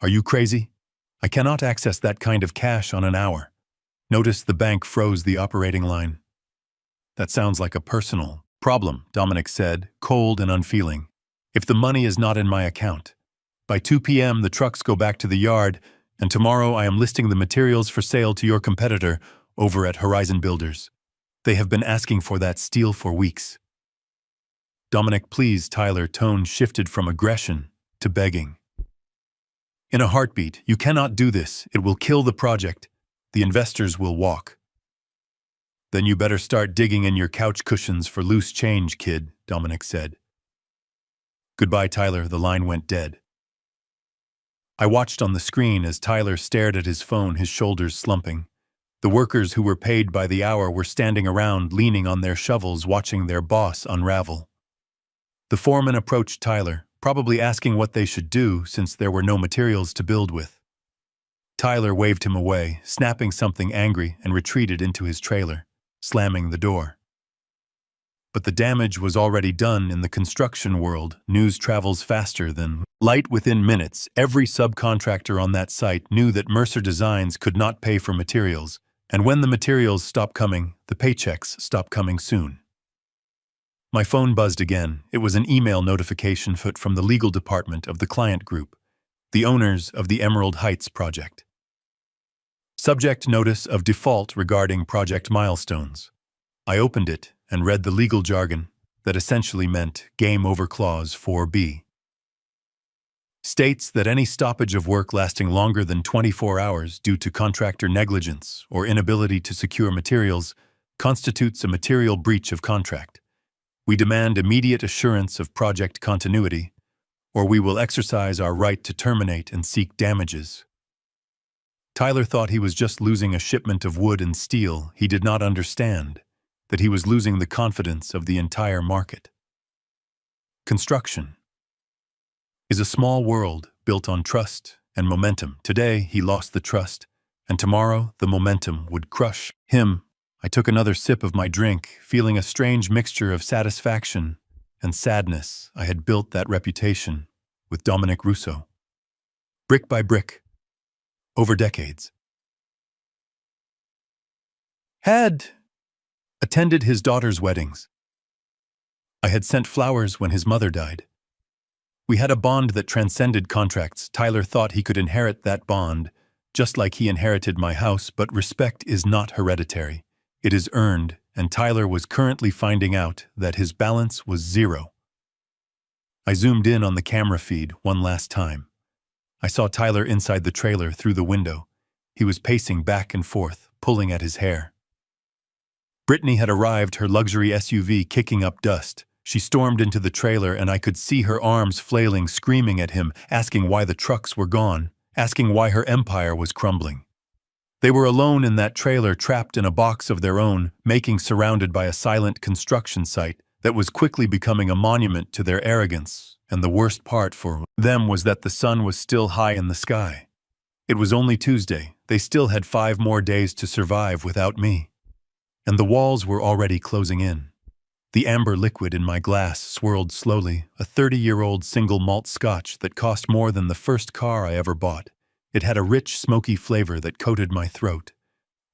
"Are you crazy? I cannot access that kind of cash on an hour." Notice the bank froze the operating line. "That sounds like a personal problem," Dominic said, cold and unfeeling. "If the money is not in my account. By 2 p.m. the trucks go back to the yard, and tomorrow I am listing the materials for sale to your competitor over at Horizon Builders. They have been asking for that steel for weeks." "Dominic, please," Tyler's tone shifted from aggression to begging. "In a heartbeat, you cannot do this. It will kill the project. The investors will walk." "Then you better start digging in your couch cushions for loose change, kid," Dominic said. "Goodbye, Tyler." The line went dead. I watched on the screen as Tyler stared at his phone, his shoulders slumping. The workers who were paid by the hour were standing around, leaning on their shovels, watching their boss unravel. The foreman approached Tyler, probably asking what they should do since there were no materials to build with. Tyler waved him away, snapping something angry, and retreated into his trailer, slamming the door. But the damage was already done. In the construction world. News travels faster than light. Within minutes, every subcontractor on that site knew that Mercer Designs could not pay for materials, and when the materials stopped coming, the paychecks stopped coming soon. My phone buzzed again. It was an email notification from the legal department of the client group, the owners of the Emerald Heights project. Subject: notice of default regarding project milestones. I opened it and read the legal jargon that essentially meant Game Over Clause 4B. States that any stoppage of work lasting longer than 24 hours due to contractor negligence or inability to secure materials constitutes a material breach of contract. We demand immediate assurance of project continuity, or we will exercise our right to terminate and seek damages. Tyler thought he was just losing a shipment of wood and steel. He did not understand that he was losing the confidence of the entire market. Construction is a small world built on trust and momentum. Today, he lost the trust, and tomorrow, the momentum would crush him. I took another sip of my drink, feeling a strange mixture of satisfaction and sadness. I had built that reputation with Dominic Russo, brick by brick, over decades. Had attended his daughter's weddings. I had sent flowers when his mother died. We had a bond that transcended contracts. Tyler thought he could inherit that bond, just like he inherited my house, but respect is not hereditary. It is earned, and Tyler was currently finding out that his balance was zero. I zoomed in on the camera feed one last time. I saw Tyler inside the trailer through the window. He was pacing back and forth, pulling at his hair. Brittany had arrived, her luxury SUV kicking up dust. She stormed into the trailer and I could see her arms flailing, screaming at him, asking why the trucks were gone, asking why her empire was crumbling. They were alone in that trailer, trapped in a box of their own, surrounded by a silent construction site that was quickly becoming a monument to their arrogance, and the worst part for them was that the sun was still high in the sky. It was only Tuesday. They still had 5 more days to survive without me. And the walls were already closing in. The amber liquid in my glass swirled slowly, a 30-year-old single malt scotch that cost more than the first car I ever bought. It had a rich, smoky flavor that coated my throat,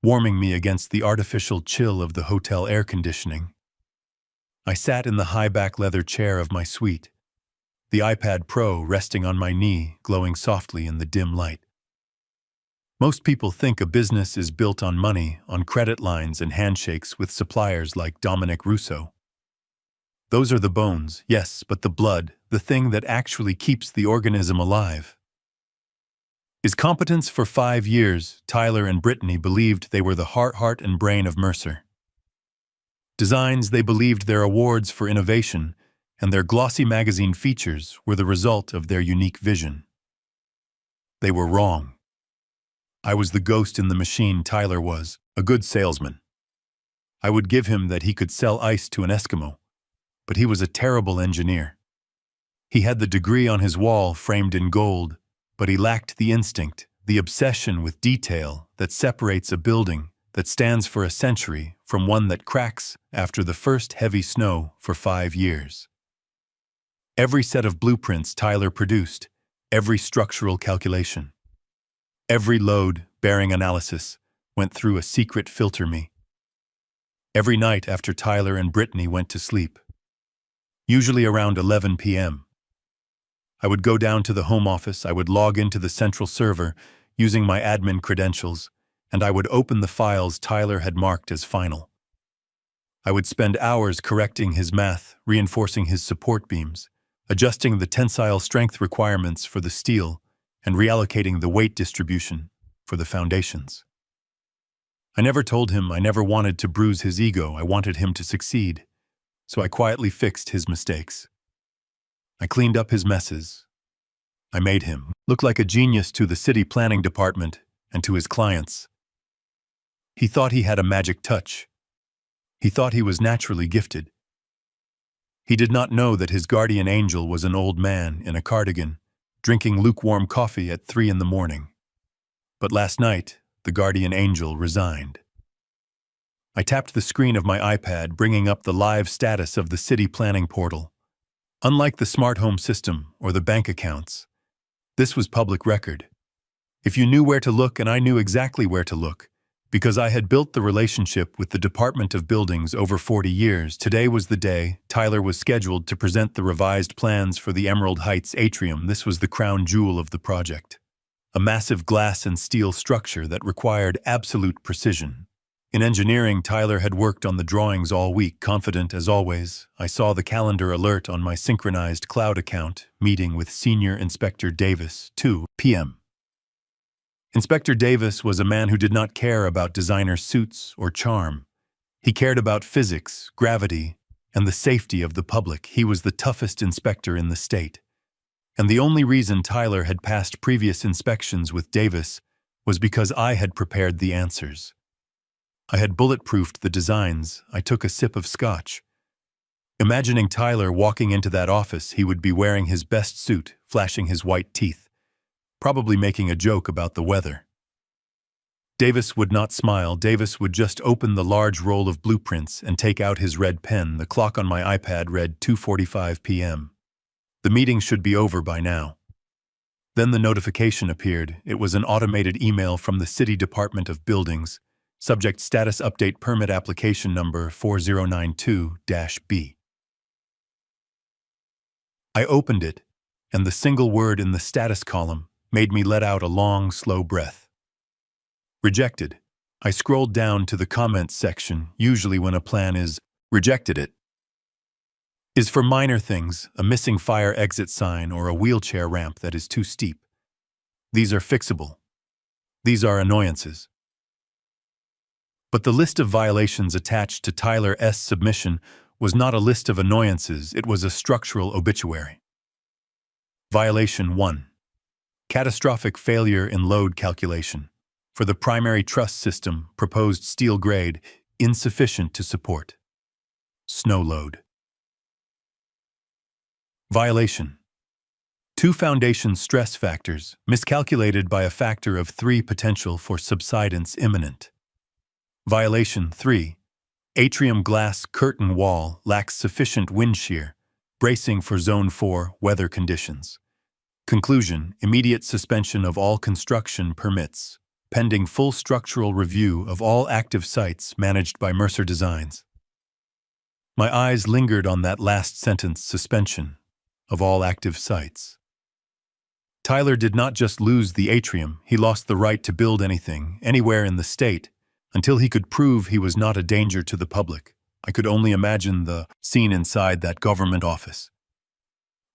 warming me against the artificial chill of the hotel air conditioning. I sat in the high-back leather chair of my suite, the iPad Pro resting on my knee, glowing softly in the dim light. Most people think a business is built on money, on credit lines and handshakes with suppliers like Dominic Russo. Those are the bones, yes, but the blood, the thing that actually keeps the organism alive, is competence. For 5 years, Tyler and Brittany believed they were the heart and brain of Mercer. Designs, they believed their awards for innovation and their glossy magazine features were the result of their unique vision. They were wrong. I was the ghost in the machine. Tyler was a good salesman. I would give him that he could sell ice to an Eskimo, but he was a terrible engineer. He had the degree on his wall framed in gold, but he lacked the instinct, the obsession with detail that separates a building that stands for a century from one that cracks after the first heavy snow for 5 years. Every set of blueprints Tyler produced, every structural calculation, every load-bearing analysis went through a secret filter me. Every night after Tyler and Brittany went to sleep, usually around 11 p.m., I would go down to the home office, I would log into the central server using my admin credentials, and I would open the files Tyler had marked as final. I would spend hours correcting his math, reinforcing his support beams, adjusting the tensile strength requirements for the steel, and reallocating the weight distribution for the foundations. I never told him I never wanted to bruise his ego. I wanted him to succeed, so I quietly fixed his mistakes. I cleaned up his messes. I made him look like a genius to the city planning department and to his clients. He thought he had a magic touch. He thought he was naturally gifted. He did not know that his guardian angel was an old man in a cardigan, drinking lukewarm coffee at 3 in the morning. But last night, the guardian angel resigned. I tapped the screen of my iPad, bringing up the live status of the city planning portal. Unlike the smart home system or the bank accounts, this was public record. If you knew where to look, and I knew exactly where to look, because I had built the relationship with the Department of Buildings over 40 years, today was the day Tyler was scheduled to present the revised plans for the Emerald Heights atrium. This was the crown jewel of the project, a massive glass and steel structure that required absolute precision. In engineering, Tyler had worked on the drawings all week, confident as always. I saw the calendar alert on my synchronized cloud account, meeting with Senior Inspector Davis, 2 p.m. Inspector Davis was a man who did not care about designer suits or charm. He cared about physics, gravity, and the safety of the public. He was the toughest inspector in the state. And the only reason Tyler had passed previous inspections with Davis was because I had prepared the answers. I had bulletproofed the designs. I took a sip of scotch. Imagining Tyler walking into that office, he would be wearing his best suit, flashing his white teeth, probably making a joke about the weather. Davis would not smile. Davis would just open the large roll of blueprints and take out his red pen. The clock on my iPad read 2:45 p.m. The meeting should be over by now. Then the notification appeared. It was an automated email from the City Department of Buildings. Subject Status Update Permit Application Number 4092-B. I opened it, and the single word in the status column made me let out a long, slow breath. Rejected. I scrolled down to the comments section, usually when a plan is rejected it. Is for minor things, a missing fire exit sign or a wheelchair ramp that is too steep. These are fixable. These are annoyances. But the list of violations attached to Tyler S. submission was not a list of annoyances, it was a structural obituary. Violation 1. Catastrophic failure in load calculation. For the primary truss system, proposed steel grade, insufficient to support. Snow load. Violation. 2 foundation stress factors, miscalculated by a factor of 3 potential for subsidence imminent. Violation 3. Atrium glass curtain wall lacks sufficient wind shear, bracing for Zone 4 weather conditions. Conclusion: immediate suspension of all construction permits, pending full structural review of all active sites managed by Mercer Designs. My eyes lingered on that last sentence: suspension of all active sites. Tyler did not just lose the atrium, he lost the right to build anything, anywhere in the state, until he could prove he was not a danger to the public. I could only imagine the scene inside that government office.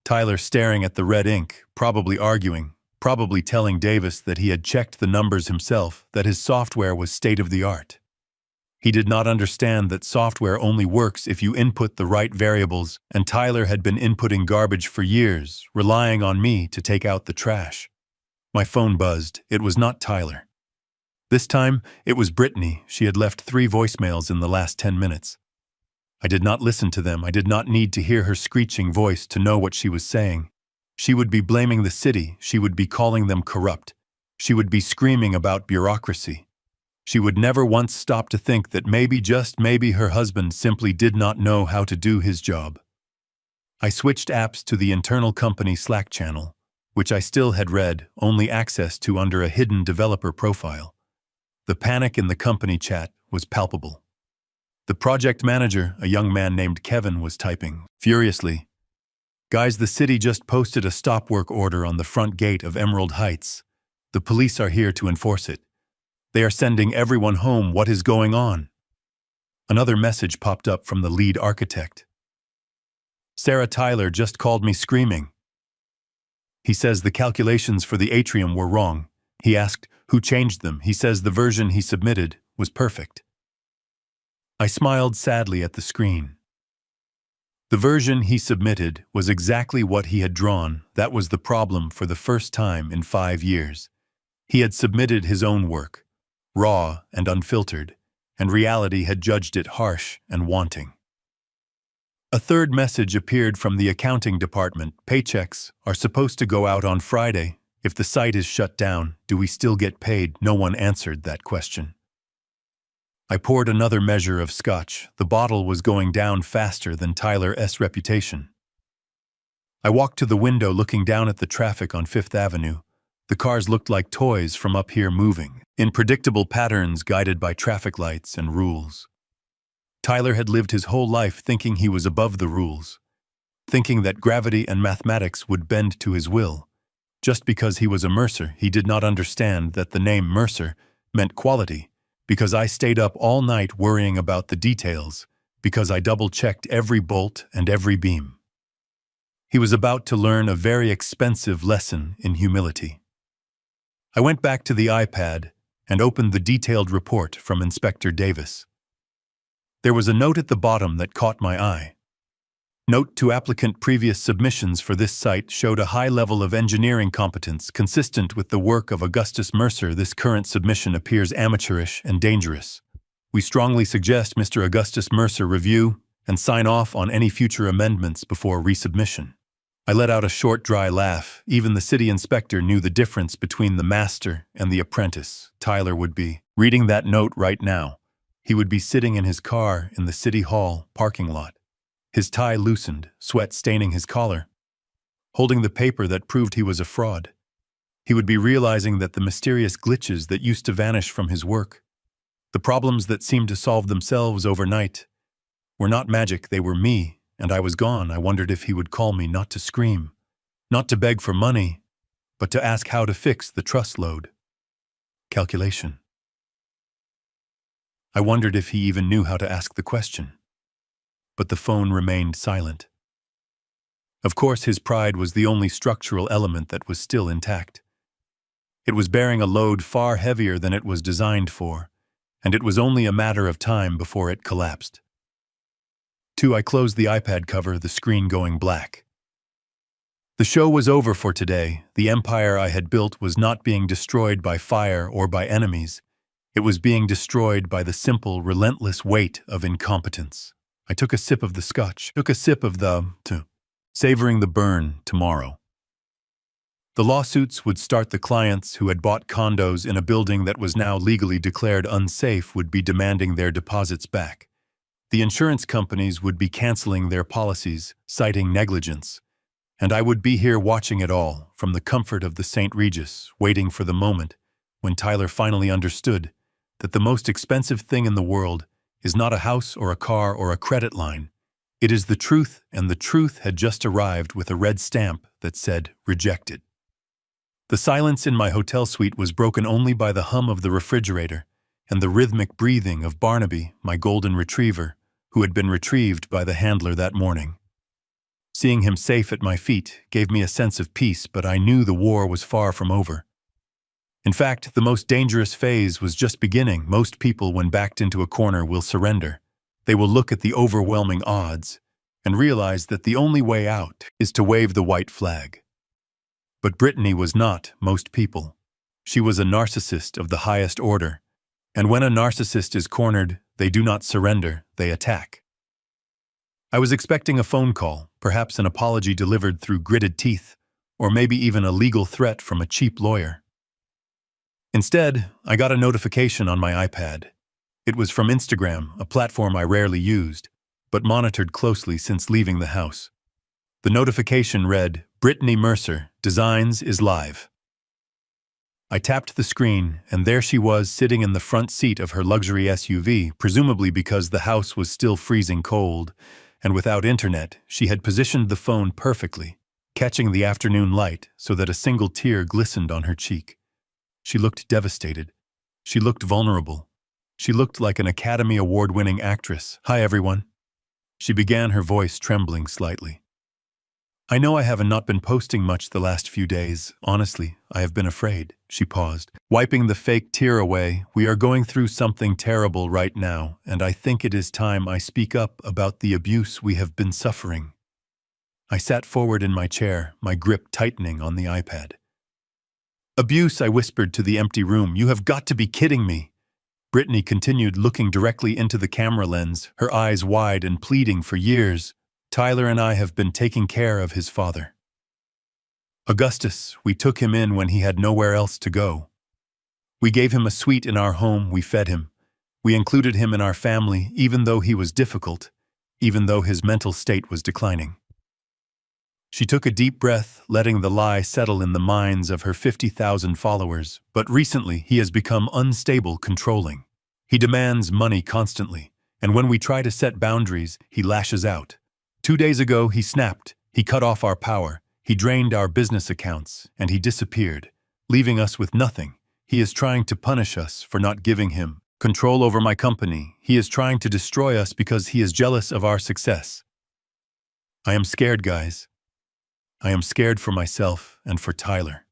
Tyler staring at the red ink, probably arguing, probably telling Davis that he had checked the numbers himself, that his software was state-of-the-art. He did not understand that software only works if you input the right variables, and Tyler had been inputting garbage for years, relying on me to take out the trash. My phone buzzed. It was not Tyler. This time, it was Brittany. She had left 3 voicemails in the last 10 minutes. I did not listen to them. I did not need to hear her screeching voice to know what she was saying. She would be blaming the city. She would be calling them corrupt. She would be screaming about bureaucracy. She would never once stop to think that maybe, just maybe, her husband simply did not know how to do his job. I switched apps to the internal company Slack channel, which I still had read only access to under a hidden developer profile. The panic in the company chat was palpable. The project manager, a young man named Kevin, was typing furiously. Guys, the city just posted a stop work order on the front gate of Emerald Heights. The police are here to enforce it. They are sending everyone home. What is going on? Another message popped up from the lead architect. Sarah, Tyler just called me screaming. He says the calculations for the atrium were wrong. He asked who changed them. He says the version he submitted was perfect. I smiled sadly at the screen. The version he submitted was exactly what he had drawn. That was the problem for the first time in 5 years. He had submitted his own work, raw and unfiltered, and reality had judged it harsh and wanting. A third message appeared from the accounting department. Paychecks are supposed to go out on Friday. If the site is shut down, do we still get paid? No one answered that question. I poured another measure of scotch. The bottle was going down faster than Tyler S.'s reputation. I walked to the window looking down at the traffic on 5th Avenue. The cars looked like toys from up here, moving in predictable patterns, guided by traffic lights and rules. Tyler had lived his whole life thinking he was above the rules, thinking that gravity and mathematics would bend to his will. Just because he was a Mercer, he did not understand that the name Mercer meant quality, because I stayed up all night worrying about the details, because I double-checked every bolt and every beam. He was about to learn a very expensive lesson in humility. I went back to the iPad and opened the detailed report from Inspector Davis. There was a note at the bottom that caught my eye. Note to applicant: previous submissions for this site showed a high level of engineering competence consistent with the work of Augustus Mercer. This current submission appears amateurish and dangerous. We strongly suggest Mr. Augustus Mercer review and sign off on any future amendments before resubmission. I let out a short, dry laugh. Even the city inspector knew the difference between the master and the apprentice. Tyler would be reading that note right now. He would be sitting in his car in the city hall parking lot, his tie loosened, sweat staining his collar, holding the paper that proved he was a fraud. He would be realizing that the mysterious glitches that used to vanish from his work, The problems that seemed to solve themselves overnight were not magic, they were me, and I was gone. I wondered if he would call me not to scream, not to beg for money, but to ask how to fix the trust load. Calculation. I wondered if he even knew how to ask the question. But the phone remained silent. Of course, his pride was the only structural element that was still intact. It was bearing a load far heavier than it was designed for, and it was only a matter of time before it collapsed. 2. I closed the iPad cover, the screen going black. The show was over for today. The empire I had built was not being destroyed by fire or by enemies. It was being destroyed by the simple, relentless weight of incompetence. I took a sip of the scotch, savoring the burn tomorrow. The lawsuits would start. The clients who had bought condos in a building that was now legally declared unsafe would be demanding their deposits back. The insurance companies would be canceling their policies, citing negligence. And I would be here watching it all, from the comfort of the St. Regis, waiting for the moment when Tyler finally understood that the most expensive thing in the world is not a house or a car or a credit line. It is the truth, and the truth had just arrived with a red stamp that said, "Rejected." The silence in my hotel suite was broken only by the hum of the refrigerator and the rhythmic breathing of Barnaby, my golden retriever, who had been retrieved by the handler that morning. Seeing him safe at my feet gave me a sense of peace, but I knew the war was far from over. In fact, the most dangerous phase was just beginning. Most people, when backed into a corner, will surrender. They will look at the overwhelming odds and realize that the only way out is to wave the white flag. But Brittany was not most people. She was a narcissist of the highest order. And when a narcissist is cornered, they do not surrender, they attack. I was expecting a phone call, perhaps an apology delivered through gritted teeth, or maybe even a legal threat from a cheap lawyer. Instead, I got a notification on my iPad. It was from Instagram, a platform I rarely used, but monitored closely since leaving the house. The notification read, "Brittany Mercer, Designs is live." I tapped the screen, and there she was sitting in the front seat of her luxury SUV, presumably because the house was still freezing cold, and without internet, she had positioned the phone perfectly, catching the afternoon light so that a single tear glistened on her cheek. She looked devastated. She looked vulnerable. She looked like an Academy Award-winning actress. "Hi, everyone." She began, her voice trembling slightly. "I know I have not been posting much the last few days. Honestly, I have been afraid." She paused, wiping the fake tear away. "We are going through something terrible right now, and I think it is time I speak up about the abuse we have been suffering." I sat forward in my chair, my grip tightening on the iPad. "Abuse," I whispered to the empty room. "You have got to be kidding me." Brittany continued, looking directly into the camera lens, her eyes wide and pleading. "For years, Tyler and I have been taking care of his father. Augustus, we took him in when he had nowhere else to go. We gave him a suite in our home, we fed him. We included him in our family, even though he was difficult, even though his mental state was declining." She took a deep breath, letting the lie settle in the minds of her 50,000 followers. "But recently, he has become unstable, controlling. He demands money constantly, and when we try to set boundaries, he lashes out. 2 days ago, he snapped. He cut off our power. He drained our business accounts, and he disappeared, leaving us with nothing. He is trying to punish us for not giving him control over my company. He is trying to destroy us because he is jealous of our success. I am scared, guys. I am scared for myself and for Tyler.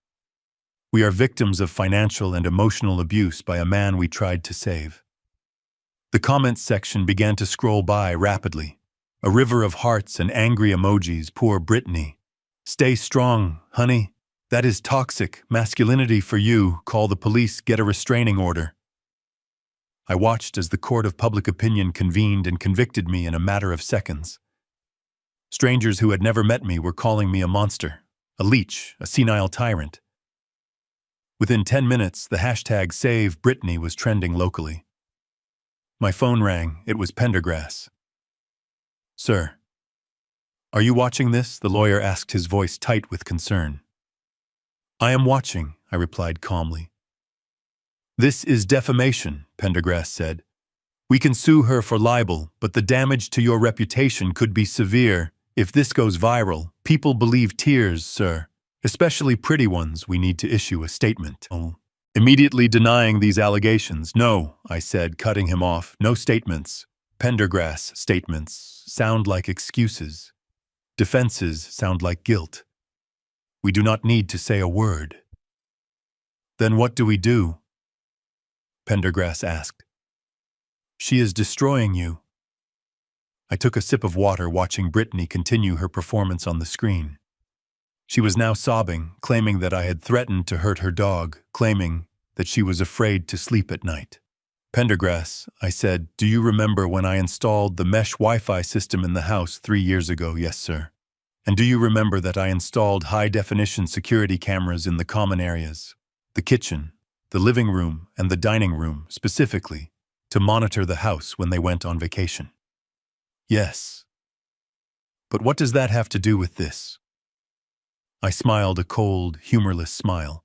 We are victims of financial and emotional abuse by a man we tried to save." The comments section began to scroll by rapidly. A river of hearts and angry emojis. "Poor Brittany. Stay strong, honey. That is toxic masculinity for you. Call the police, get a restraining order." I watched as the court of public opinion convened and convicted me in a matter of seconds. Strangers who had never met me were calling me a monster, a leech, a senile tyrant. Within 10 minutes, the hashtag #SaveBrittany was trending locally. My phone rang. It was Pendergrass. "Sir, are you watching this?" the lawyer asked, his voice tight with concern. "I am watching," I replied calmly. This is defamation, Pendergrass said. We can sue her for libel, but the damage to your reputation could be severe. If this goes viral, people believe tears, sir. Especially pretty ones. We need to issue a statement. Immediately denying these allegations. No, I said, cutting him off. No statements. Pendergrass statements sound like excuses. Defenses sound like guilt. We do not need to say a word. Then what do we do? Pendergrass asked. She is destroying you. I took a sip of water, watching Brittany continue her performance on the screen. She was now sobbing, claiming that I had threatened to hurt her dog, claiming that she was afraid to sleep at night. Pendergrass, I said, do you remember when I installed the mesh Wi-Fi system in the house 3 years ago? Yes, sir. And do you remember that I installed high-definition security cameras in the common areas, the kitchen, the living room, and the dining room, specifically, to monitor the house when they went on vacation? Yes. But what does that have to do with this? I smiled a cold, humorless smile.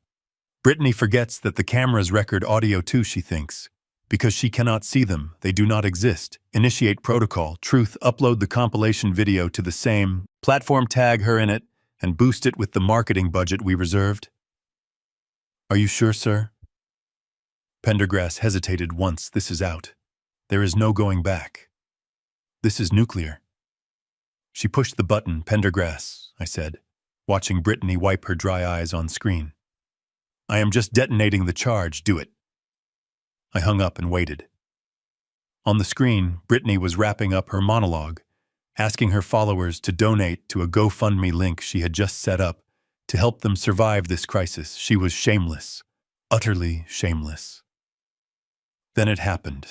Brittany forgets that the cameras record audio too, she thinks. Because she cannot see them, they do not exist. Initiate protocol. Truth, upload the compilation video to the same platform, tag her in it, and boost it with the marketing budget we reserved. Are you sure, sir? Pendergrass hesitated once. This is out. There is no going back. This is nuclear. She pushed the button. Pendergrass, I said, watching Brittany wipe her dry eyes on screen. I am just detonating the charge. Do it. I hung up and waited. On the screen, Brittany was wrapping up her monologue, asking her followers to donate to a GoFundMe link she had just set up to help them survive this crisis. She was shameless, utterly shameless. Then it happened.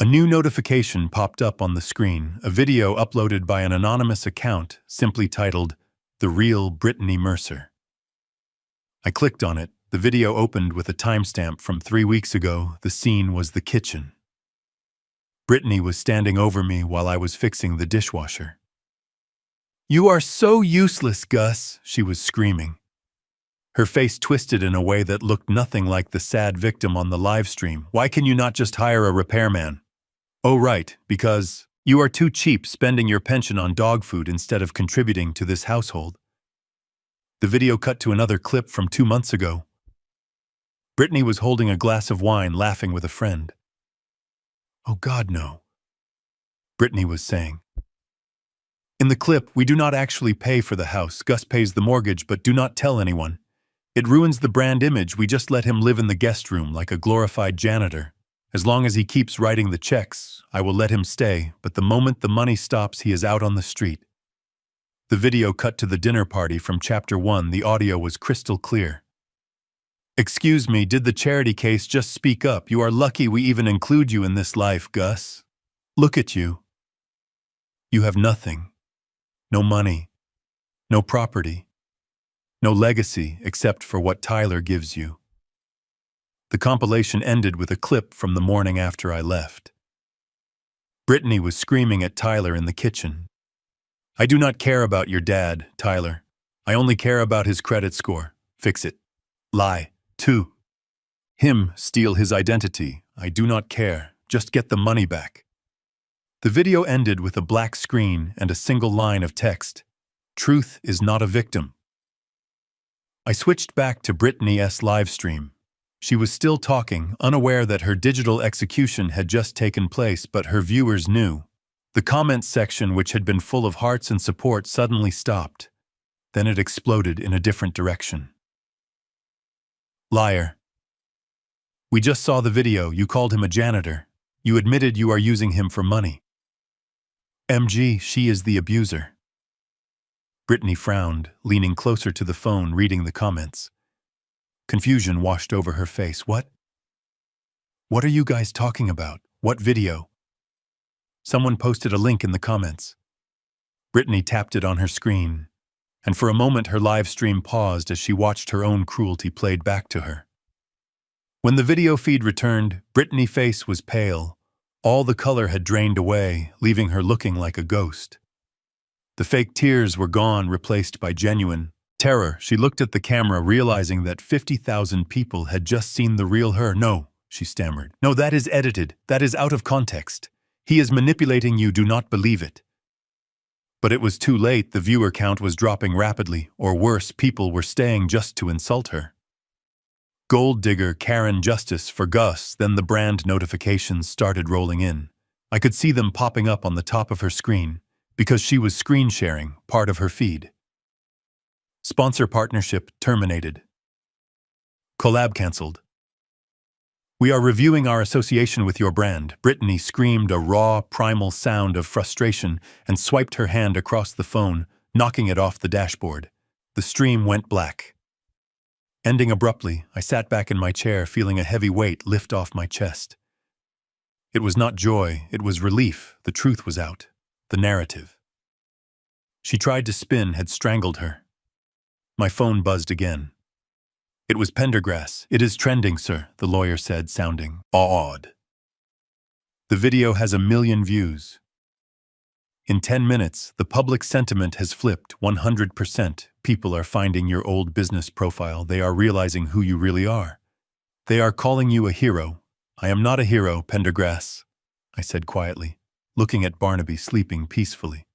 A new notification popped up on the screen, a video uploaded by an anonymous account simply titled, The Real Brittany Mercer. I clicked on it. The video opened with a timestamp from 3 weeks ago. The scene was the kitchen. Brittany was standing over me while I was fixing the dishwasher. You are so useless, Gus, she was screaming. Her face twisted in a way that looked nothing like the sad victim on the live stream. Why can you not just hire a repairman? Oh, right, because you are too cheap spending your pension on dog food instead of contributing to this household. The video cut to another clip from 2 months ago. Brittany was holding a glass of wine, laughing with a friend. Oh God, no, Brittany was saying. In the clip, we do not actually pay for the house. Gus pays the mortgage, but do not tell anyone. It ruins the brand image. We just let him live in the guest room like a glorified janitor. As long as he keeps writing the checks, I will let him stay, but the moment the money stops, he is out on the street. The video cut to the dinner party from Chapter 1. The audio was crystal clear. Excuse me, did the charity case just speak up? You are lucky we even include you in this life, Gus. Look at you. You have nothing. No money. No property. No legacy except for what Tyler gives you. The compilation ended with a clip from the morning after I left. Brittany was screaming at Tyler in the kitchen. I do not care about your dad, Tyler. I only care about his credit score. Fix it. Lie. 2. Him steal his identity. I do not care. Just get the money back. The video ended with a black screen and a single line of text. Truth is not a victim. I switched back to Brittany's live stream. She was still talking, unaware that her digital execution had just taken place, but her viewers knew. The comments section, which had been full of hearts and support, suddenly stopped. Then it exploded in a different direction. Liar. We just saw the video. You called him a janitor. You admitted you are using him for money. MG, she is the abuser. Brittany frowned, leaning closer to the phone, reading the comments. Confusion washed over her face. What? What are you guys talking about? What video? Someone posted a link in the comments. Brittany tapped it on her screen, and for a moment her live stream paused as she watched her own cruelty played back to her. When the video feed returned, Brittany's face was pale. All the color had drained away, leaving her looking like a ghost. The fake tears were gone, replaced by genuine, Terror, she looked at the camera, realizing that 50,000 people had just seen the real her. "No," she stammered. "No, that is edited. That is out of context. He is manipulating you. Do not believe it." But it was too late. The viewer count was dropping rapidly, or worse, people were staying just to insult her. Gold digger, Karen, justice for Gus. Then the brand notifications started rolling in. I could see them popping up on the top of her screen, because she was screen sharing part of her feed. Sponsor partnership terminated. Collab cancelled. "We are reviewing our association with your brand." Brittany screamed a raw, primal sound of frustration and swiped her hand across the phone, knocking it off the dashboard. The stream went black. Ending abruptly, I sat back in my chair, feeling a heavy weight lift off my chest. It was not joy, it was relief. The truth was out. The narrative she tried to spin had strangled her. My phone buzzed again. It was Pendergrass. "It is trending, sir," the lawyer said, sounding awed. "The video has 1 million views. In 10 minutes, the public sentiment has flipped 100%. People are finding your old business profile. They are realizing who you really are. They are calling you a hero." "I am not a hero, Pendergrass," I said quietly, looking at Barnaby sleeping peacefully.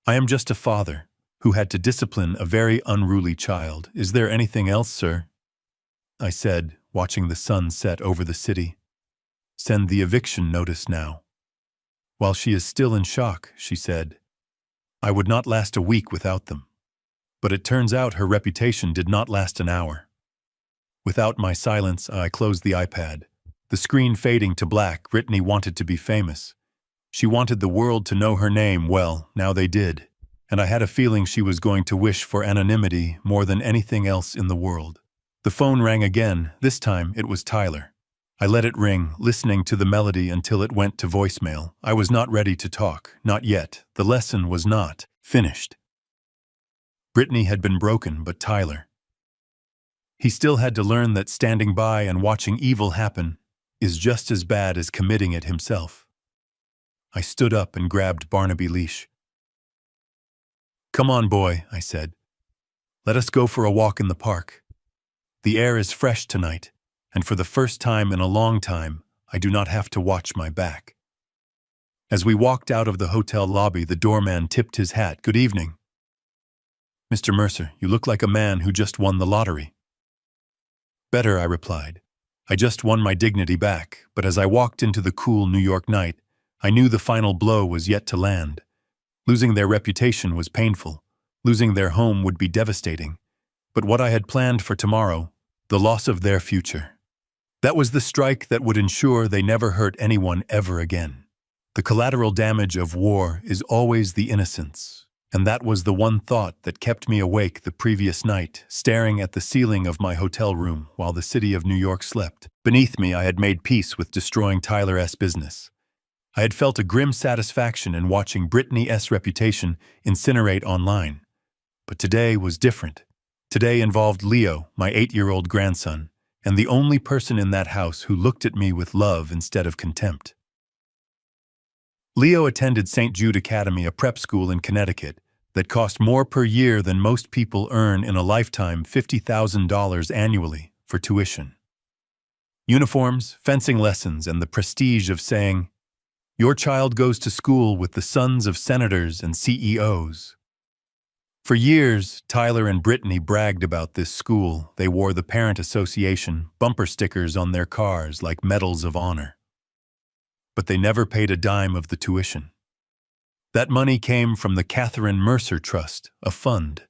"I am just a father who had to discipline a very unruly child. Is there anything else, sir?" I said, watching the sun set over the city. "Send the eviction notice now." "While she is still in shock," she said. "I would not last a week without them." But it turns out her reputation did not last an hour. Without my silence, I closed the iPad. The screen fading to black, Brittany wanted to be famous. She wanted the world to know her name. Well, now they did. And I had a feeling she was going to wish for anonymity more than anything else in the world. The phone rang again. This time it was Tyler. I let it ring, listening to the melody until it went to voicemail. I was not ready to talk, not yet. The lesson was not finished. Brittany had been broken, but Tyler, he still had to learn that standing by and watching evil happen is just as bad as committing it himself. I stood up and grabbed Barnaby leash. "Come on, boy," I said. "Let us go for a walk in the park. The air is fresh tonight, and for the first time in a long time, I do not have to watch my back." As we walked out of the hotel lobby, the doorman tipped his hat. "Good evening." "Mr. Mercer, you look like a man who just won the lottery." "Better," I replied. "I just won my dignity back," but as I walked into the cool New York night, I knew the final blow was yet to land. Losing their reputation was painful. Losing their home would be devastating. But what I had planned for tomorrow, the loss of their future, that was the strike that would ensure they never hurt anyone ever again. The collateral damage of war is always the innocents, and that was the one thought that kept me awake the previous night, staring at the ceiling of my hotel room while the city of New York slept. Beneath me, I had made peace with destroying Tyler's business. I had felt a grim satisfaction in watching Brittany's reputation incinerate online. But today was different. Today involved Leo, my 8-year-old grandson, and the only person in that house who looked at me with love instead of contempt. Leo attended St. Jude Academy, a prep school in Connecticut that cost more per year than most people earn in a lifetime, $50,000 annually for tuition. Uniforms, fencing lessons, and the prestige of saying, "Your child goes to school with the sons of senators and CEOs." For years, Tyler and Brittany bragged about this school. They wore the Parent Association bumper stickers on their cars like medals of honor. But they never paid a dime of the tuition. That money came from the Catherine Mercer Trust, a fund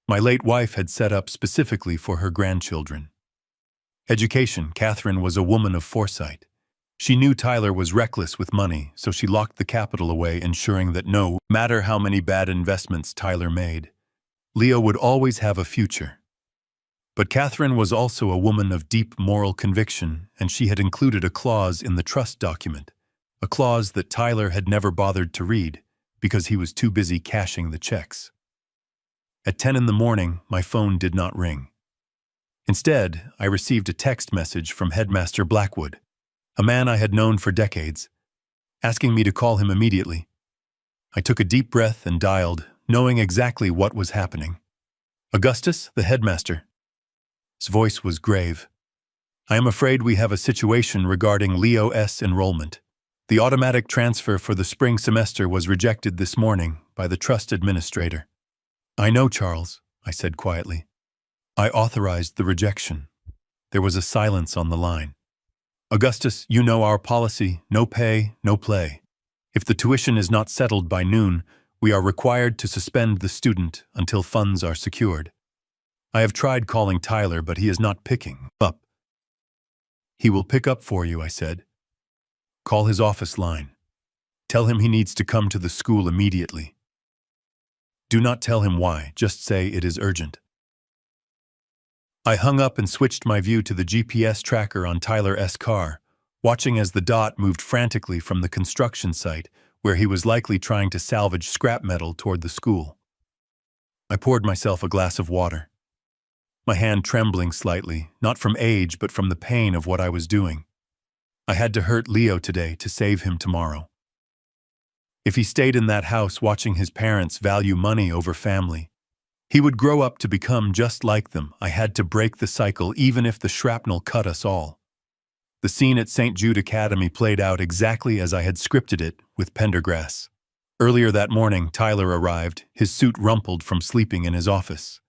my late wife had set up specifically for her grandchildren. Education. Catherine was a woman of foresight. She knew Tyler was reckless with money, so she locked the capital away, ensuring that no matter how many bad investments Tyler made, Leo would always have a future. But Catherine was also a woman of deep moral conviction, and she had included a clause in the trust document, a clause that Tyler had never bothered to read because he was too busy cashing the checks. At 10 in the morning, my phone did not ring. Instead, I received a text message from Headmaster Blackwood, a man I had known for decades, asking me to call him immediately. I took a deep breath and dialed, knowing exactly what was happening. Augustus, the headmaster. His voice was grave. I am afraid we have a situation regarding Leo S. enrollment. The automatic transfer for the spring semester was rejected this morning by the trust administrator. I know, Charles, I said quietly. I authorized the rejection. There was a silence on the line. Augustus, you know our policy, no pay, no play. If the tuition is not settled by noon, we are required to suspend the student until funds are secured. I have tried calling Tyler, but he is not picking up. He will pick up for you, I said. Call his office line. Tell him he needs to come to the school immediately. Do not tell him why, just say it is urgent. I hung up and switched my view to the GPS tracker on Tyler's car, watching as the dot moved frantically from the construction site, where he was likely trying to salvage scrap metal toward the school. I poured myself a glass of water, my hand trembling slightly, not from age but from the pain of what I was doing. I had to hurt Leo today to save him tomorrow. If he stayed in that house watching his parents value money over family, he would grow up to become just like them. I had to break the cycle even if the shrapnel cut us all. The scene at St. Jude Academy played out exactly as I had scripted it with Pendergrass. Earlier that morning, Tyler arrived, his suit rumpled from sleeping in his office.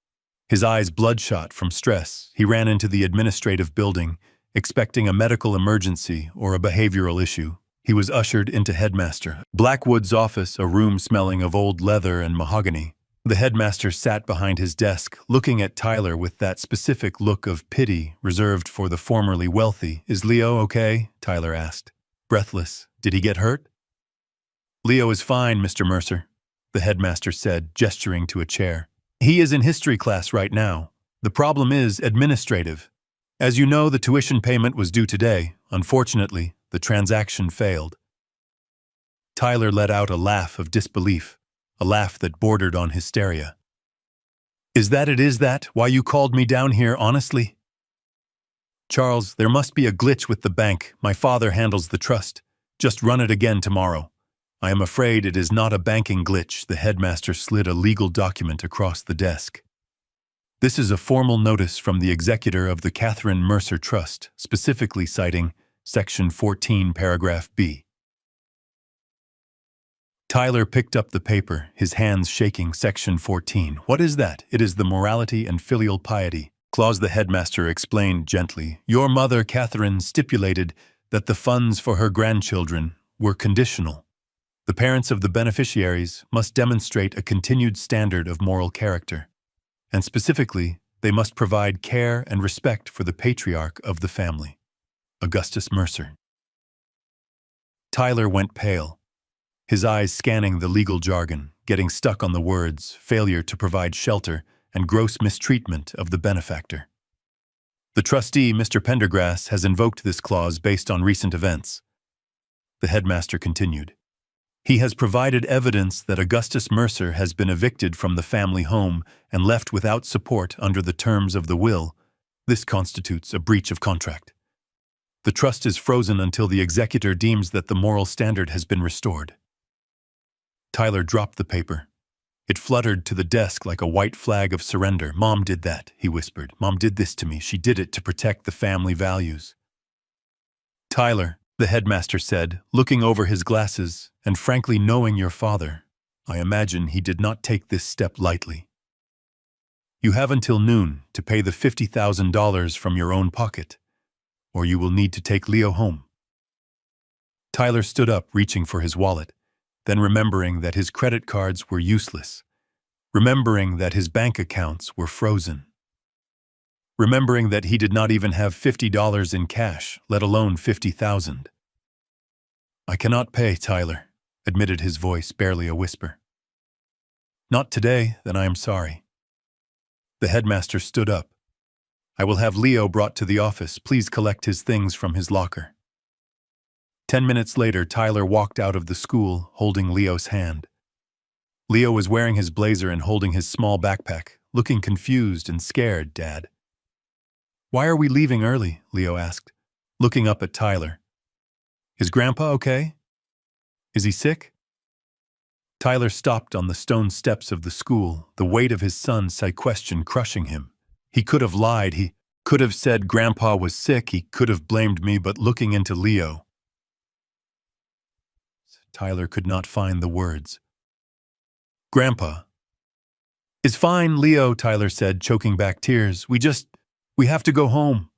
His eyes bloodshot from stress, he ran into the administrative building, expecting a medical emergency or a behavioral issue. He was ushered into Headmaster Blackwood's office, a room smelling of old leather and mahogany. The headmaster sat behind his desk, looking at Tyler with that specific look of pity reserved for the formerly wealthy. Is Leo okay? Tyler asked. Breathless. Did he get hurt? Leo is fine, Mr. Mercer, the headmaster said, gesturing to a chair. He is in history class right now. The problem is administrative. As you know, the tuition payment was due today. Unfortunately, the transaction failed. Tyler let out a laugh of disbelief, a laugh that bordered on hysteria. Is that why you called me down here, honestly? Charles, there must be a glitch with the bank. My father handles the trust. Just run it again tomorrow. I am afraid it is not a banking glitch. The headmaster slid a legal document across the desk. This is a formal notice from the executor of the Catherine Mercer Trust, specifically citing Section 14, Paragraph B. Tyler picked up the paper, his hands shaking. Section 14. What is that? It is the morality and filial piety clause, the headmaster explained gently. Your mother, Catherine, stipulated that the funds for her grandchildren were conditional. The parents of the beneficiaries must demonstrate a continued standard of moral character, and specifically, they must provide care and respect for the patriarch of the family, Augustus Mercer. Tyler went pale, his eyes scanning the legal jargon, getting stuck on the words failure to provide shelter and gross mistreatment of the benefactor. The trustee, Mr. Pendergrass, has invoked this clause based on recent events. The headmaster continued. He has provided evidence that Augustus Mercer has been evicted from the family home and left without support under the terms of the will. This constitutes a breach of contract. The trust is frozen until the executor deems that the moral standard has been restored. Tyler dropped the paper. It fluttered to the desk like a white flag of surrender. Mom did that, he whispered. Mom did this to me. She did it to protect the family values. Tyler, the headmaster said, looking over his glasses, and frankly knowing your father, I imagine he did not take this step lightly. You have until noon to pay the $50,000 from your own pocket, or you will need to take Leo home. Tyler stood up, reaching for his wallet, then remembering that his credit cards were useless, remembering that his bank accounts were frozen, remembering that he did not even have $50 in cash, let alone $50,000. I cannot pay, Tyler, admitted his voice barely a whisper. Not today, then I am sorry. The headmaster stood up. I will have Leo brought to the office. Please collect his things from his locker. 10 minutes later, Tyler walked out of the school, holding Leo's hand. Leo was wearing his blazer and holding his small backpack, looking confused and scared, Dad. Why are we leaving early? Leo asked, looking up at Tyler. Is Grandpa okay? Is he sick? Tyler stopped on the stone steps of the school, the weight of his son's question crushing him. He could have lied, he could have said Grandpa was sick, he could have blamed me, but looking into Leo, Tyler could not find the words. Grandpa is fine, Leo, Tyler said, choking back tears. We have to go home.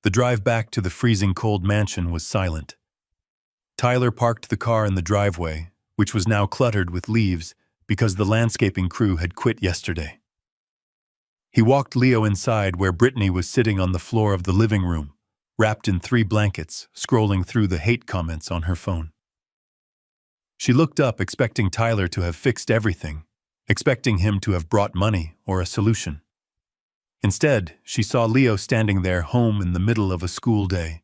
The drive back to the freezing cold mansion was silent. Tyler parked the car in the driveway, which was now cluttered with leaves because the landscaping crew had quit yesterday. He walked Leo inside where Brittany was sitting on the floor of the living room, wrapped in 3 blankets, scrolling through the hate comments on her phone. She looked up expecting Tyler to have fixed everything, expecting him to have brought money or a solution. Instead, she saw Leo standing there home in the middle of a school day.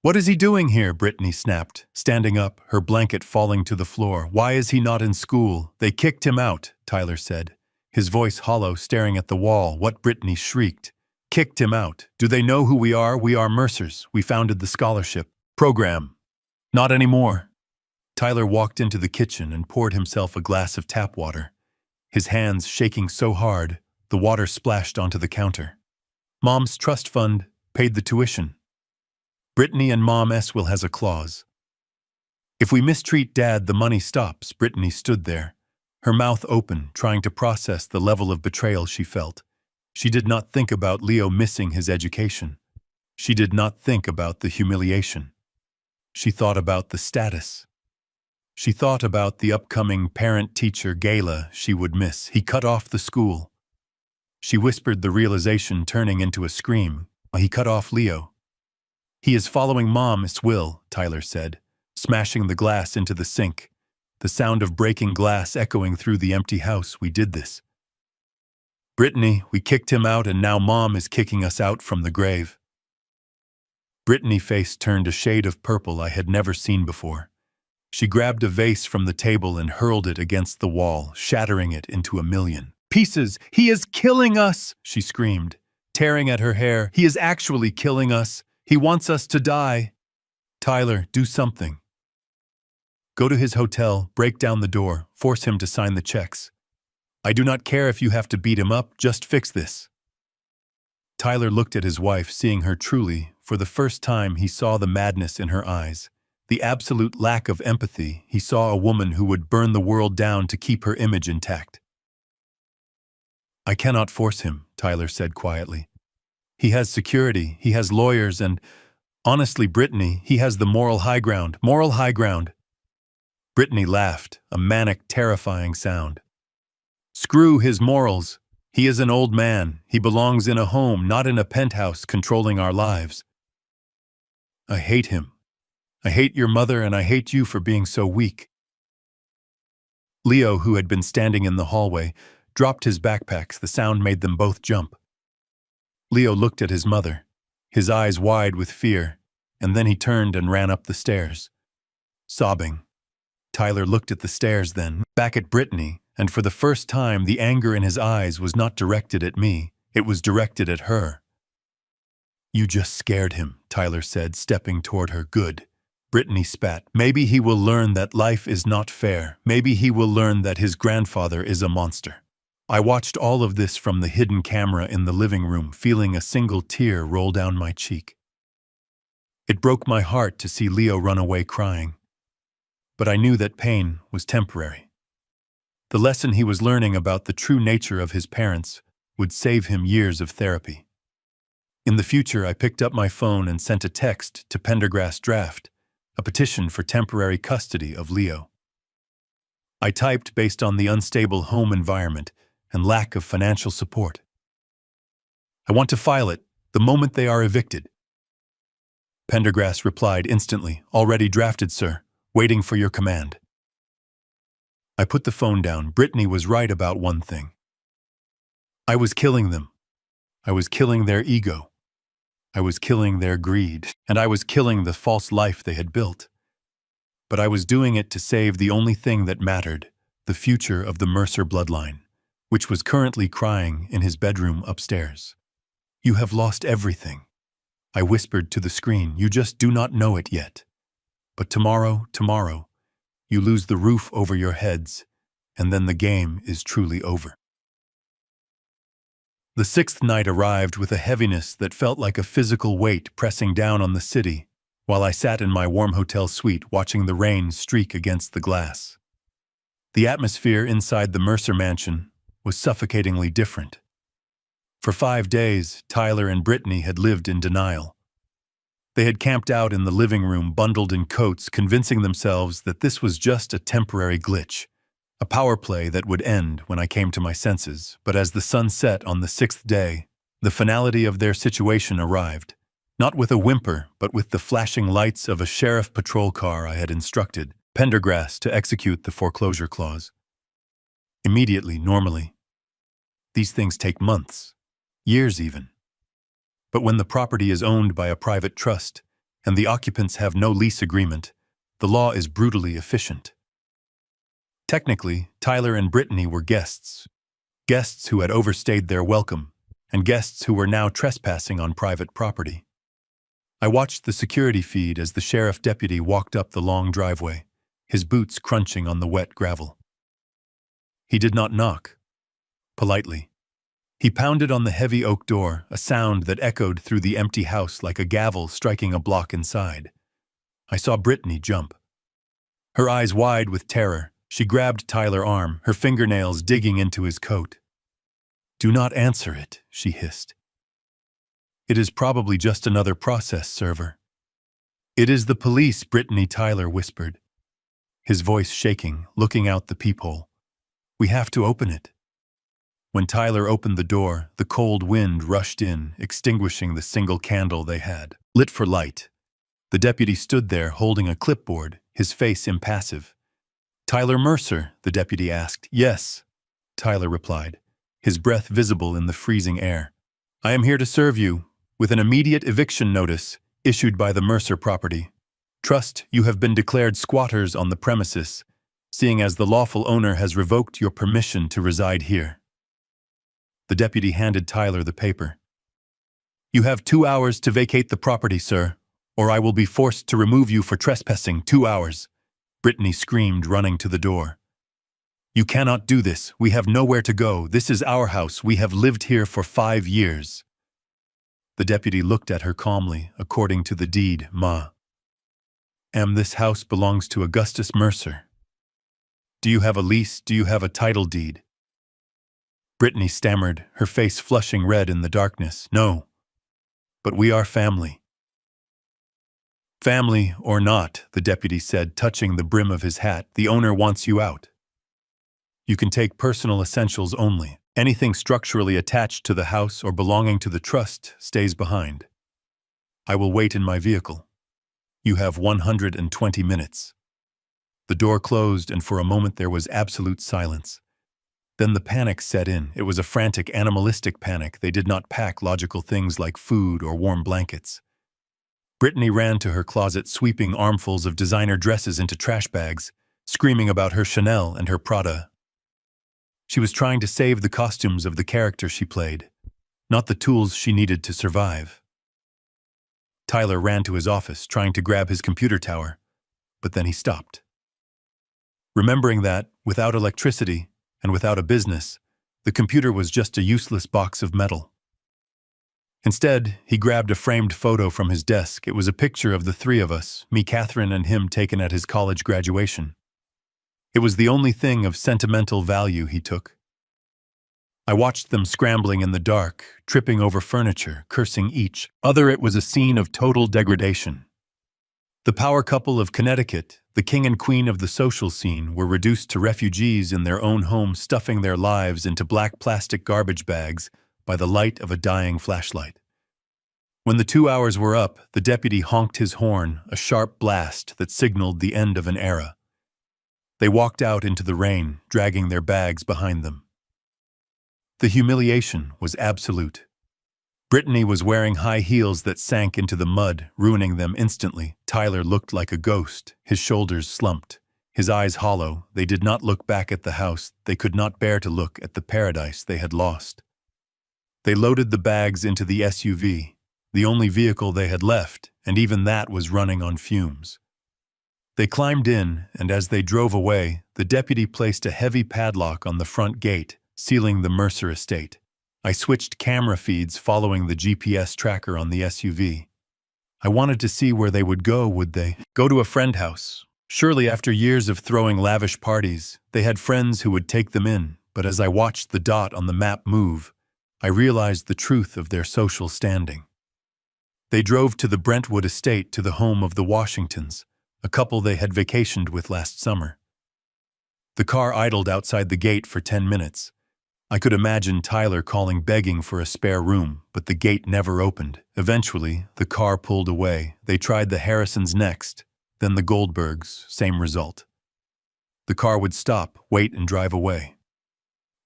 What is he doing here? Brittany snapped, standing up, her blanket falling to the floor. Why is he not in school? They kicked him out, Tyler said, his voice hollow, staring at the wall. What? Brittany shrieked. Kicked him out. Do they know who we are? We are Mercers. We founded the scholarship program. Not anymore. Tyler walked into the kitchen and poured himself a glass of tap water, his hands shaking so hard the water splashed onto the counter. Mom's trust fund paid the tuition. Brittany and Mom S. will has a clause. If we mistreat Dad, the money stops. Brittany stood there, her mouth open, trying to process the level of betrayal she felt. She did not think about Leo missing his education. She did not think about the humiliation. She thought about the status. She thought about the upcoming parent-teacher gala she would miss. He cut off the school. She whispered the realization turning into a scream. He cut off Leo. He is following Mom's will, Tyler said, smashing the glass into the sink, the sound of breaking glass echoing through the empty house. We did this. Brittany, we kicked him out and now Mom is kicking us out from the grave. Brittany's face turned a shade of purple I had never seen before. She grabbed a vase from the table and hurled it against the wall, shattering it into a million pieces. He is killing us, she screamed, tearing at her hair. He is actually killing us. He wants us to die. Tyler, do something. Go to his hotel, break down the door, force him to sign the checks. I do not care if you have to beat him up, just fix this. Tyler looked at his wife, seeing her truly. For the first time, he saw the madness in her eyes, the absolute lack of empathy. He saw a woman who would burn the world down to keep her image intact. I cannot force him, Tyler said quietly. He has security, he has lawyers, and honestly, Brittany, he has the moral high ground. Moral high ground. Brittany laughed, a manic, terrifying sound. Screw his morals. He is an old man. He belongs in a home, not in a penthouse controlling our lives. I hate him. I hate your mother and I hate you for being so weak. Leo, who had been standing in the hallway, dropped his backpacks. The sound made them both jump. Leo looked at his mother, his eyes wide with fear, and then he turned and ran up the stairs, sobbing. Tyler looked at the stairs, then back at Brittany, and for the first time the anger in his eyes was not directed at me, it was directed at her. You just scared him, Tyler said, stepping toward her. Good. Brittany spat. Maybe he will learn that life is not fair. Maybe he will learn that his grandfather is a monster. I watched all of this from the hidden camera in the living room, feeling a single tear roll down my cheek. It broke my heart to see Leo run away crying. But I knew that pain was temporary. The lesson he was learning about the true nature of his parents would save him years of therapy. In the future, I picked up my phone and sent a text to Pendergrass Draft, a petition for temporary custody of Leo. I typed based on the unstable home environment and lack of financial support. I want to file it the moment they are evicted. Pendergrass replied instantly, already drafted, sir, waiting for your command. I put the phone down. Brittany was right about one thing. I was killing them. I was killing their ego. I was killing their greed, and I was killing the false life they had built. But I was doing it to save the only thing that mattered, the future of the Mercer bloodline, which was currently crying in his bedroom upstairs. You have lost everything. I whispered to the screen. You just do not know it yet. But tomorrow, You lose the roof over your heads, and then the game is truly over. The sixth night arrived with a heaviness that felt like a physical weight pressing down on the city, while I sat in my warm hotel suite watching the rain streak against the glass. The atmosphere inside the Mercer mansion was suffocatingly different. For 5 days, Tyler and Brittany had lived in denial. They had camped out in the living room, bundled in coats, convincing themselves that this was just a temporary glitch, a power play that would end when I came to my senses. But as the sun set on the 6th day, the finality of their situation arrived, not with a whimper, but with the flashing lights of a sheriff patrol car I had instructed Pendergrass to execute the foreclosure clause. Immediately, normally. These things take months, years even. But when the property is owned by a private trust and the occupants have no lease agreement, the law is brutally efficient. Technically, Tyler and Brittany were guests who had overstayed their welcome, and guests who were now trespassing on private property. I watched the security feed as the sheriff deputy walked up the long driveway, his boots crunching on the wet gravel. He did not knock. Politely, he pounded on the heavy oak door, a sound that echoed through the empty house like a gavel striking a block inside. I saw Brittany jump. Her eyes wide with terror, she grabbed Tyler's arm, her fingernails digging into his coat. "Do not answer it," she hissed. "It is probably just another process server." "It is the police," Brittany, Tyler whispered, his voice shaking, looking out the peephole. "We have to open it." When Tyler opened the door, the cold wind rushed in, extinguishing the single candle they had lit for light. The deputy stood there holding a clipboard, his face impassive. "Tyler Mercer?" the deputy asked. "Yes," Tyler replied, his breath visible in the freezing air. "I am here to serve you with an immediate eviction notice issued by the Mercer property. Trust you have been declared squatters on the premises, seeing as the lawful owner has revoked your permission to reside here." The deputy handed Tyler the paper. "You have 2 hours to vacate the property, sir, or I will be forced to remove you for trespassing. 2 hours. Brittany screamed, running to the door. "You cannot do this. We have nowhere to go. This is our house. We have lived here for 5 years. The deputy looked at her calmly, according to the deed, Ma. "This house belongs to Augustus Mercer. Do you have a lease? Do you have a title deed?" Brittany stammered, her face flushing red in the darkness. "No. But we are family." "Family or not," the deputy said, touching the brim of his hat, "the owner wants you out. You can take personal essentials only. Anything structurally attached to the house or belonging to the trust stays behind. I will wait in my vehicle. You have 120 minutes. The door closed, and for a moment there was absolute silence. Then the panic set in. It was a frantic, animalistic panic. They did not pack logical things like food or warm blankets. Brittany ran to her closet, sweeping armfuls of designer dresses into trash bags, screaming about her Chanel and her Prada. She was trying to save the costumes of the character she played, not the tools she needed to survive. Tyler ran to his office, trying to grab his computer tower, but then he stopped. Remembering that, without electricity and without a business, the computer was just a useless box of metal. Instead, he grabbed a framed photo from his desk. It was a picture of the three of us, me, Catherine, and him, taken at his college graduation. It was the only thing of sentimental value he took. I watched them scrambling in the dark, tripping over furniture, cursing each other. It was a scene of total degradation. The power couple of Connecticut, the king and queen of the social scene, were reduced to refugees in their own home, stuffing their lives into black plastic garbage bags by the light of a dying flashlight. When the 2 hours were up, the deputy honked his horn, a sharp blast that signaled the end of an era. They walked out into the rain, dragging their bags behind them. The humiliation was absolute. Brittany was wearing high heels that sank into the mud, ruining them instantly. Tyler looked like a ghost, his shoulders slumped, his eyes hollow. They did not look back at the house. They could not bear to look at the paradise they had lost. They loaded the bags into the SUV, the only vehicle they had left, and even that was running on fumes. They climbed in, and as they drove away, the deputy placed a heavy padlock on the front gate, sealing the Mercer estate. I switched camera feeds following the GPS tracker on the SUV. I wanted to see where they would go. Would they go to a friend house? Surely after years of throwing lavish parties, they had friends who would take them in, but as I watched the dot on the map move, I realized the truth of their social standing. They drove to the Brentwood estate, to the home of the Washingtons, a couple they had vacationed with last summer. The car idled outside the gate for 10 minutes. I could imagine Tyler calling, begging for a spare room, but the gate never opened. Eventually, the car pulled away. They tried the Harrisons next, then the Goldbergs, same result. The car would stop, wait, and drive away.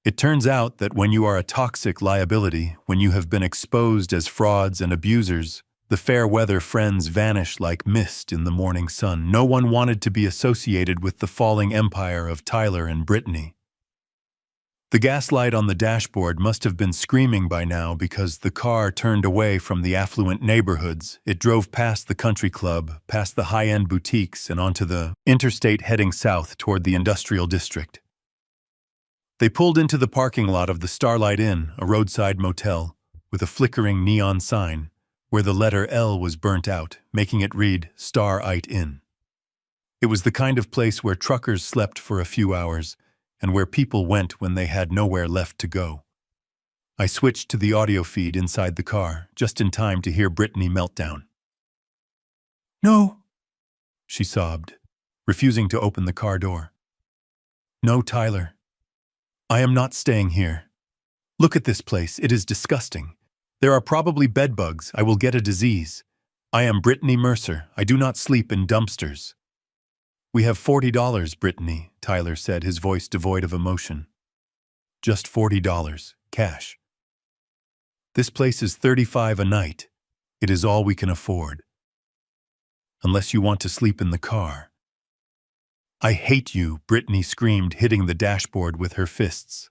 It turns out that when you are a toxic liability, when you have been exposed as frauds and abusers, the fair-weather friends vanish like mist in the morning sun. No one wanted to be associated with the falling empire of Tyler and Brittany. The gaslight on the dashboard must have been screaming by now because the car turned away from the affluent neighborhoods. It drove past the country club, past the high-end boutiques, and onto the interstate heading south toward the industrial district. They pulled into the parking lot of the Starlight Inn, a roadside motel, with a flickering neon sign, where the letter L was burnt out, making it read Starlight Inn. It was the kind of place where truckers slept for a few hours, and where people went when they had nowhere left to go. I switched to the audio feed inside the car, just in time to hear Brittany melt down. "No," she sobbed, refusing to open the car door. "No, Tyler. I am not staying here. Look at this place. It is disgusting. There are probably bedbugs. I will get a disease. I am Brittany Mercer. I do not sleep in dumpsters." "We have $40, Brittany," Tyler said, his voice devoid of emotion. "Just $40, cash. This place is $35 a night. It is all we can afford. Unless you want to sleep in the car." "I hate you," Brittany screamed, hitting the dashboard with her fists.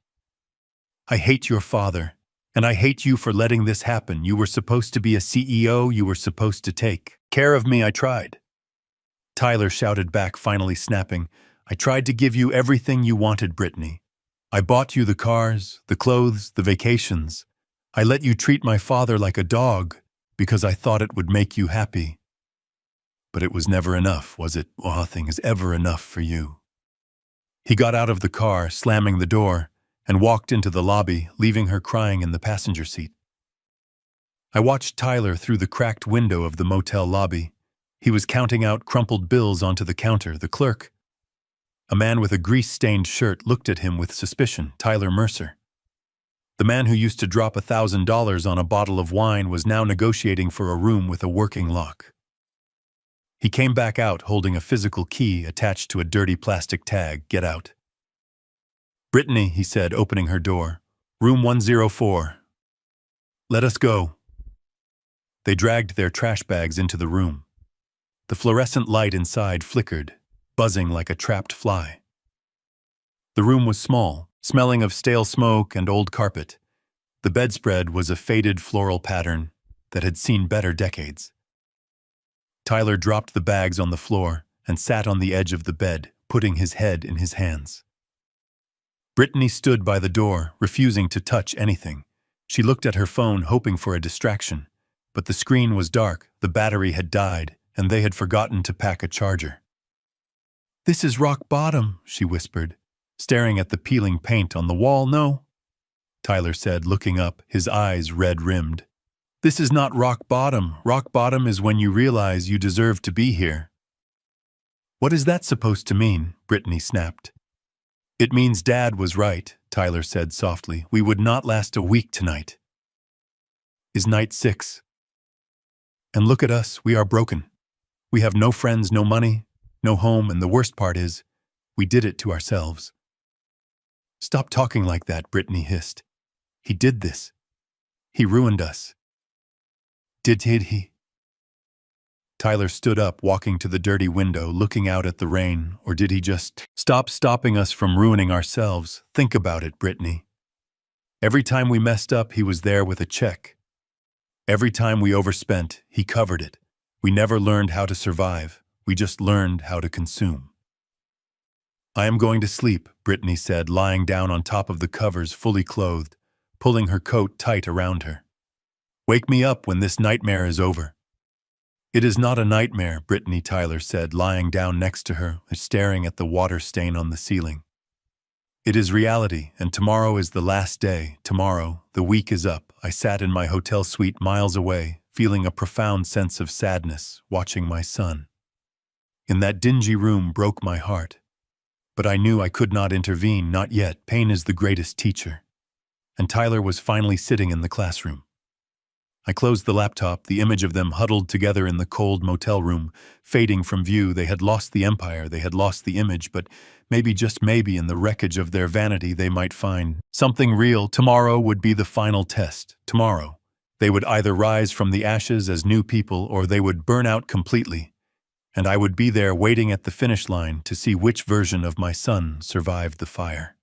"I hate your father, and I hate you for letting this happen. You were supposed to be a CEO. You were supposed to take care of me. I tried." Tyler shouted back, finally snapping. "I tried to give you everything you wanted, Brittany. I bought you the cars, the clothes, the vacations. I let you treat my father like a dog because I thought it would make you happy. But it was never enough, was it? Nothing is ever enough for you." He got out of the car, slamming the door, and walked into the lobby, leaving her crying in the passenger seat. I watched Tyler through the cracked window of the motel lobby. He was counting out crumpled bills onto the counter. The clerk, a man with a grease-stained shirt, looked at him with suspicion. Tyler Mercer. The man who used to drop $1,000 on a bottle of wine was now negotiating for a room with a working lock. He came back out holding a physical key attached to a dirty plastic tag. "Get out." "Brittany," he said, opening her door. "Room 104. Let us go." They dragged their trash bags into the room. The fluorescent light inside flickered, buzzing like a trapped fly. The room was small, smelling of stale smoke and old carpet. The bedspread was a faded floral pattern that had seen better decades. Tyler dropped the bags on the floor and sat on the edge of the bed, putting his head in his hands. Brittany stood by the door, refusing to touch anything. She looked at her phone, hoping for a distraction, but the screen was dark, the battery had died, and they had forgotten to pack a charger. "This is rock bottom," she whispered, staring at the peeling paint on the wall. "No," Tyler said, looking up, his eyes red-rimmed. "This is not rock bottom. Rock bottom is when you realize you deserve to be here." "What is that supposed to mean?" Brittany snapped. "It means Dad was right," Tyler said softly. "We would not last a week tonight. Is night 6. And look at us, we are broken. We have no friends, no money, no home, and the worst part is, we did it to ourselves." "Stop talking like that," Brittany hissed. "He did this. He ruined us." Did he? Tyler stood up, walking to the dirty window, looking out at the rain. Or did he just stop stopping us from ruining ourselves? Think about it, Brittany. Every time we messed up, he was there with a check. Every time we overspent, he covered it. We never learned how to survive. We just learned how to consume. I am going to sleep, Brittany said, lying down on top of the covers fully clothed, pulling her coat tight around her. Wake me up when this nightmare is over. It is not a nightmare, Brittany Tyler said, lying down next to her, staring at the water stain on the ceiling. It is reality, and tomorrow is the last day. Tomorrow, the week is up. I sat in my hotel suite miles away, feeling a profound sense of sadness, watching my son. In that dingy room broke my heart. But I knew I could not intervene, not yet. Pain is the greatest teacher. And Tyler was finally sitting in the classroom. I closed the laptop, the image of them huddled together in the cold motel room, fading from view. They had lost the empire, they had lost the image, but maybe, just maybe, in the wreckage of their vanity they might find something real. Tomorrow would be the final test. Tomorrow. They would either rise from the ashes as new people or they would burn out completely. And I would be there waiting at the finish line to see which version of my son survived the fire.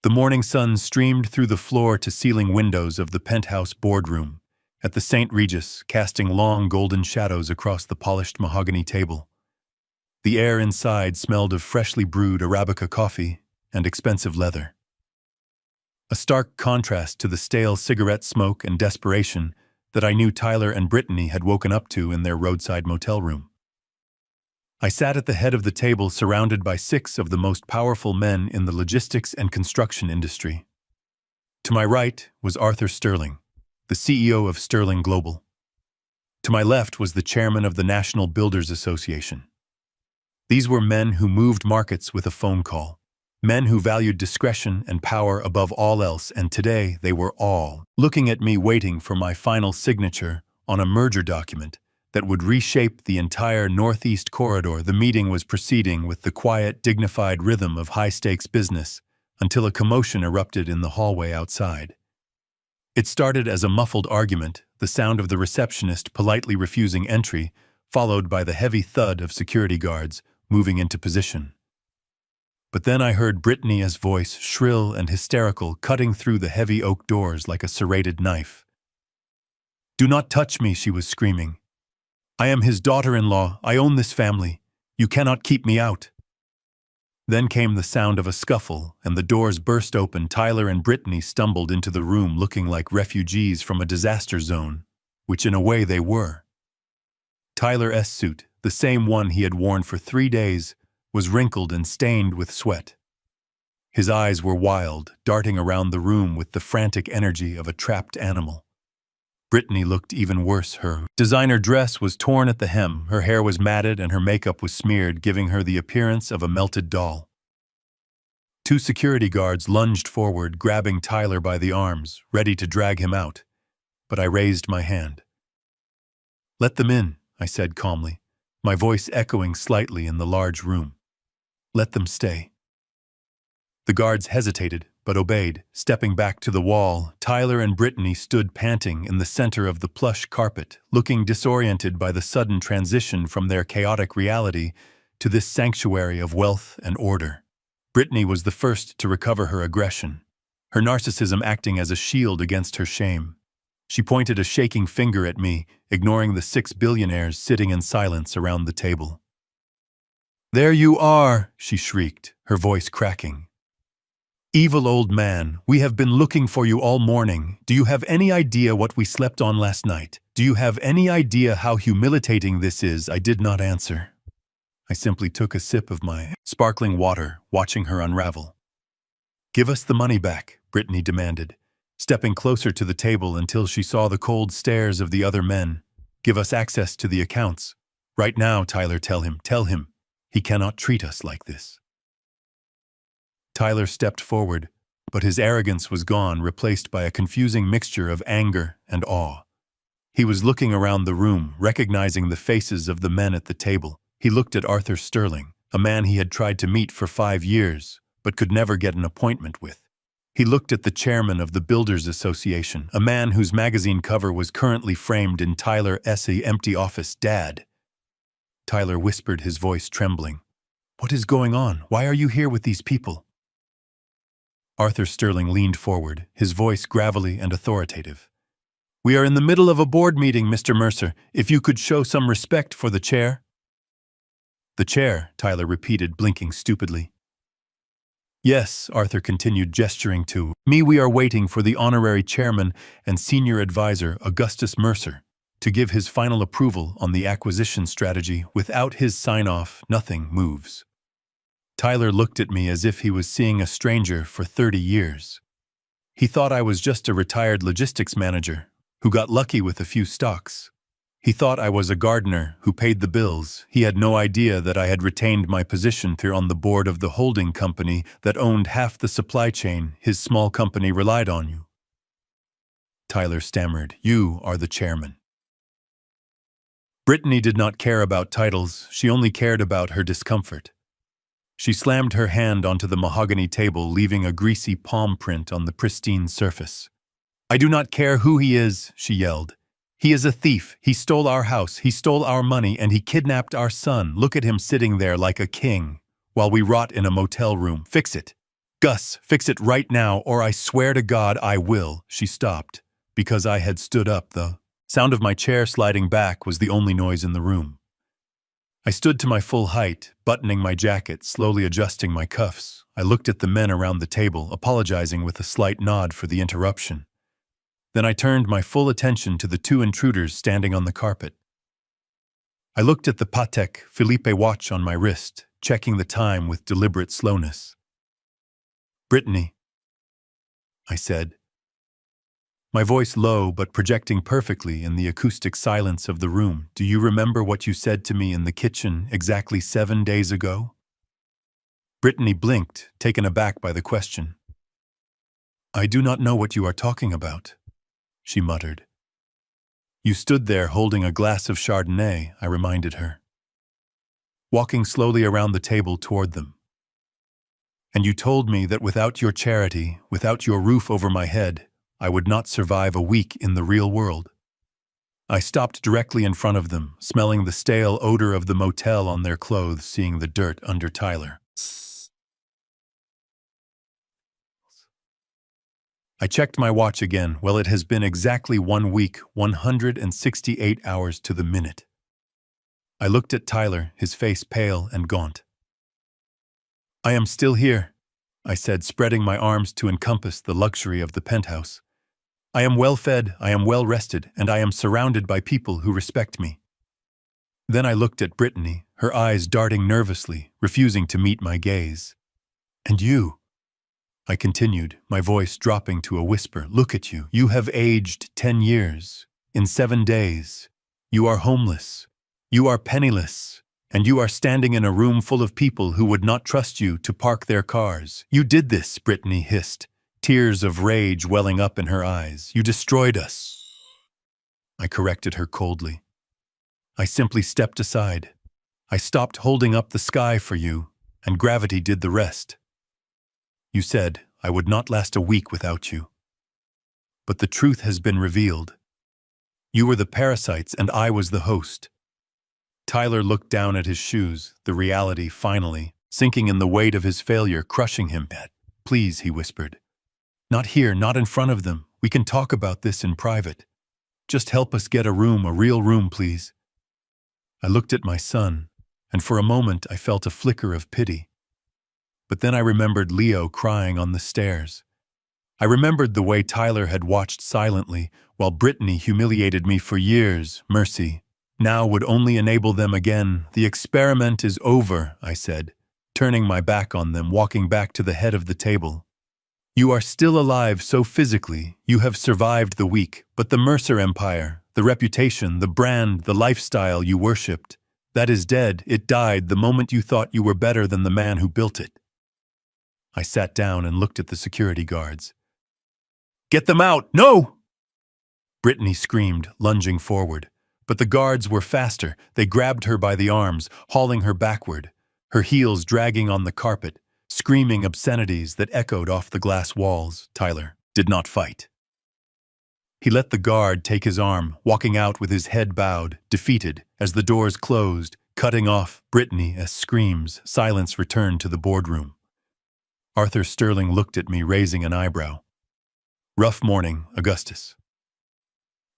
The morning sun streamed through the floor-to-ceiling windows of the penthouse boardroom at the St. Regis, casting long golden shadows across the polished mahogany table. The air inside smelled of freshly brewed Arabica coffee and expensive leather. A stark contrast to the stale cigarette smoke and desperation that I knew Tyler and Brittany had woken up to in their roadside motel room. I sat at the head of the table surrounded by 6 of the most powerful men in the logistics and construction industry. To my right was Arthur Sterling, the CEO of Sterling Global. To my left was the chairman of the National Builders Association. These were men who moved markets with a phone call, men who valued discretion and power above all else, and today they were all looking at me, waiting for my final signature on a merger document that would reshape the entire Northeast Corridor. The meeting was proceeding with the quiet, dignified rhythm of high-stakes business until a commotion erupted in the hallway outside. It started as a muffled argument, the sound of the receptionist politely refusing entry, followed by the heavy thud of security guards moving into position. But then I heard Brittany's voice, shrill and hysterical, cutting through the heavy oak doors like a serrated knife. "Do not touch me," she was screaming. "I am his daughter-in-law. I own this family. You cannot keep me out." Then came the sound of a scuffle, and the doors burst open. Tyler and Brittany stumbled into the room looking like refugees from a disaster zone, which in a way they were. Tyler's suit, the same one he had worn for 3 days, was wrinkled and stained with sweat. His eyes were wild, darting around the room with the frantic energy of a trapped animal. Brittany looked even worse. Her designer dress was torn at the hem, her hair was matted, and her makeup was smeared, giving her the appearance of a melted doll. 2 security guards lunged forward, grabbing Tyler by the arms, ready to drag him out, but I raised my hand. "Let them in," I said calmly, my voice echoing slightly in the large room. "Let them stay." The guards hesitated, but obeyed. Stepping back to the wall, Tyler and Brittany stood panting in the center of the plush carpet, looking disoriented by the sudden transition from their chaotic reality to this sanctuary of wealth and order. Brittany was the first to recover her aggression, her narcissism acting as a shield against her shame. She pointed a shaking finger at me, ignoring the 6 billionaires sitting in silence around the table. "There you are," she shrieked, her voice cracking. "Evil old man, we have been looking for you all morning. Do you have any idea what we slept on last night? Do you have any idea how humiliating this is?" I did not answer. I simply took a sip of my sparkling water, watching her unravel. "Give us the money back," Brittany demanded, stepping closer to the table until she saw the cold stares of the other men. "Give us access to the accounts. Right now, Tyler, tell him. He cannot treat us like this." Tyler stepped forward, but his arrogance was gone, replaced by a confusing mixture of anger and awe. He was looking around the room, recognizing the faces of the men at the table. He looked at Arthur Sterling, a man he had tried to meet for 5 years, but could never get an appointment with. He looked at the chairman of the Builders Association, a man whose magazine cover was currently framed in Tyler's empty office. "Dad," Tyler whispered, his voice trembling. "What is going on? Why are you here with these people?" Arthur Sterling leaned forward, his voice gravelly and authoritative. "We are in the middle of a board meeting, Mr. Mercer. If you could show some respect for the chair." The chair, Tyler repeated, blinking stupidly. Yes, Arthur continued, gesturing to me. We are waiting for the honorary chairman and senior advisor, Augustus Mercer, to give his final approval on the acquisition strategy. Without his sign-off, nothing moves. Tyler looked at me as if he was seeing a stranger for 30 years. He thought I was just a retired logistics manager who got lucky with a few stocks. He thought I was a gardener who paid the bills. He had no idea that I had retained my position on the board of the holding company that owned half the supply chain his small company relied on. You. Tyler stammered, "You are the chairman." Brittany did not care about titles. She only cared about her discomfort. She slammed her hand onto the mahogany table, leaving a greasy palm print on the pristine surface. "I do not care who he is," she yelled. "He is a thief. He stole our house, he stole our money, and he kidnapped our son. Look at him sitting there like a king, while we rot in a motel room. Fix it. Gus, fix it right now, or I swear to God I will." She stopped, because I had stood up. The sound of my chair sliding back was the only noise in the room. I stood to my full height, buttoning my jacket, slowly adjusting my cuffs. I looked at the men around the table, apologizing with a slight nod for the interruption. Then I turned my full attention to the two intruders standing on the carpet. I looked at the Patek Philippe watch on my wrist, checking the time with deliberate slowness. "Brittany," I said, my voice low but projecting perfectly in the acoustic silence of the room. "Do you remember what you said to me in the kitchen exactly 7 days ago?" Brittany blinked, taken aback by the question. "I do not know what you are talking about," she muttered. "You stood there holding a glass of Chardonnay," I reminded her, walking slowly around the table toward them. "And you told me that without your charity, without your roof over my head, I would not survive a week in the real world." I stopped directly in front of them, smelling the stale odor of the motel on their clothes, seeing the dirt under Tyler. I checked my watch again. Well, it has been exactly 1 week, 168 hours to the minute. I looked at Tyler, his face pale and gaunt. "I am still here," I said, spreading my arms to encompass the luxury of the penthouse. "I am well fed, I am well rested, and I am surrounded by people who respect me." Then I looked at Brittany, her eyes darting nervously, refusing to meet my gaze. "And you," I continued, my voice dropping to a whisper, "look at you. You have aged 10 years. In 7 days. You are homeless. You are penniless. And you are standing in a room full of people who would not trust you to park their cars. You did this," Brittany hissed, tears of rage welling up in her eyes. "You destroyed us." I corrected her coldly. "I simply stepped aside. I stopped holding up the sky for you, and gravity did the rest. You said I would not last a week without you. But the truth has been revealed. You were the parasites and I was the host." Tyler looked down at his shoes, the reality finally sinking in the weight of his failure, crushing him. "Please," he whispered. "Not here, not in front of them. We can talk about this in private. Just help us get a room, a real room, please." I looked at my son, and for a moment I felt a flicker of pity. But then I remembered Leo crying on the stairs. I remembered the way Tyler had watched silently while Brittany humiliated me for years. Mercy now would only enable them again. "The experiment is over," I said, turning my back on them, walking back to the head of the table. "You are still alive so physically, you have survived the week, but the Mercer Empire, the reputation, the brand, the lifestyle you worshipped, that is dead. It died the moment you thought you were better than the man who built it." I sat down and looked at the security guards. "Get them out! No!" Brittany screamed, lunging forward. But the guards were faster. They grabbed her by the arms, hauling her backward, her heels dragging on the carpet, screaming obscenities that echoed off the glass walls. Tyler did not fight. He let the guard take his arm, walking out with his head bowed, defeated, as the doors closed, cutting off Brittany as screams. Silence returned to the boardroom. Arthur Sterling looked at me, raising an eyebrow. "Rough morning, Augustus."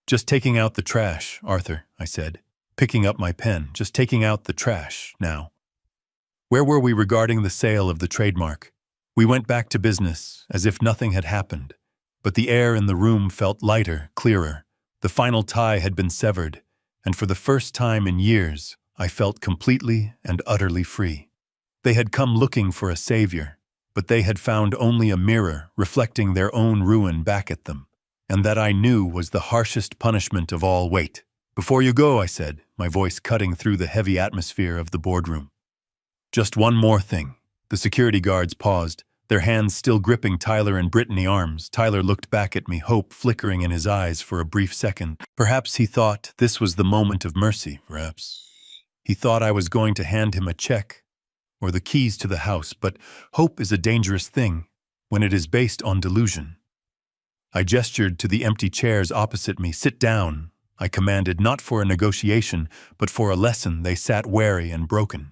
"Just taking out the trash, Arthur," I said, picking up my pen. "Just taking out the trash, now." Where were we regarding the sale of the trademark? We went back to business, as if nothing had happened. But the air in the room felt lighter, clearer. The final tie had been severed, and for the first time in years, I felt completely and utterly free. They had come looking for a savior, but they had found only a mirror reflecting their own ruin back at them, and that I knew was the harshest punishment of all. Wait. Before you go, I said, my voice cutting through the heavy atmosphere of the boardroom. Just one more thing. The security guards paused, their hands still gripping Tyler and Brittany's arms. Tyler looked back at me, hope flickering in his eyes for a brief second. Perhaps he thought this was the moment of mercy, perhaps. He thought I was going to hand him a check or the keys to the house, but hope is a dangerous thing when it is based on delusion. I gestured to the empty chairs opposite me. Sit down, I commanded, not for a negotiation, but for a lesson. They sat wary and broken.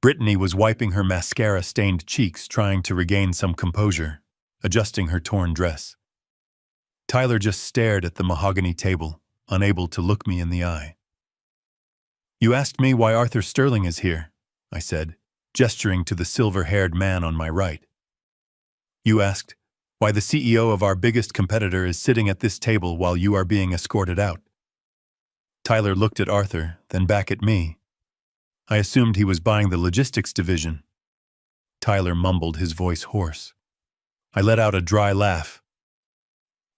Brittany was wiping her mascara-stained cheeks, trying to regain some composure, adjusting her torn dress. Tyler just stared at the mahogany table, unable to look me in the eye. You asked me why Arthur Sterling is here, I said, gesturing to the silver-haired man on my right. You asked why the CEO of our biggest competitor is sitting at this table while you are being escorted out. Tyler looked at Arthur, then back at me. I assumed he was buying the logistics division. Tyler mumbled, his voice hoarse. I let out a dry laugh.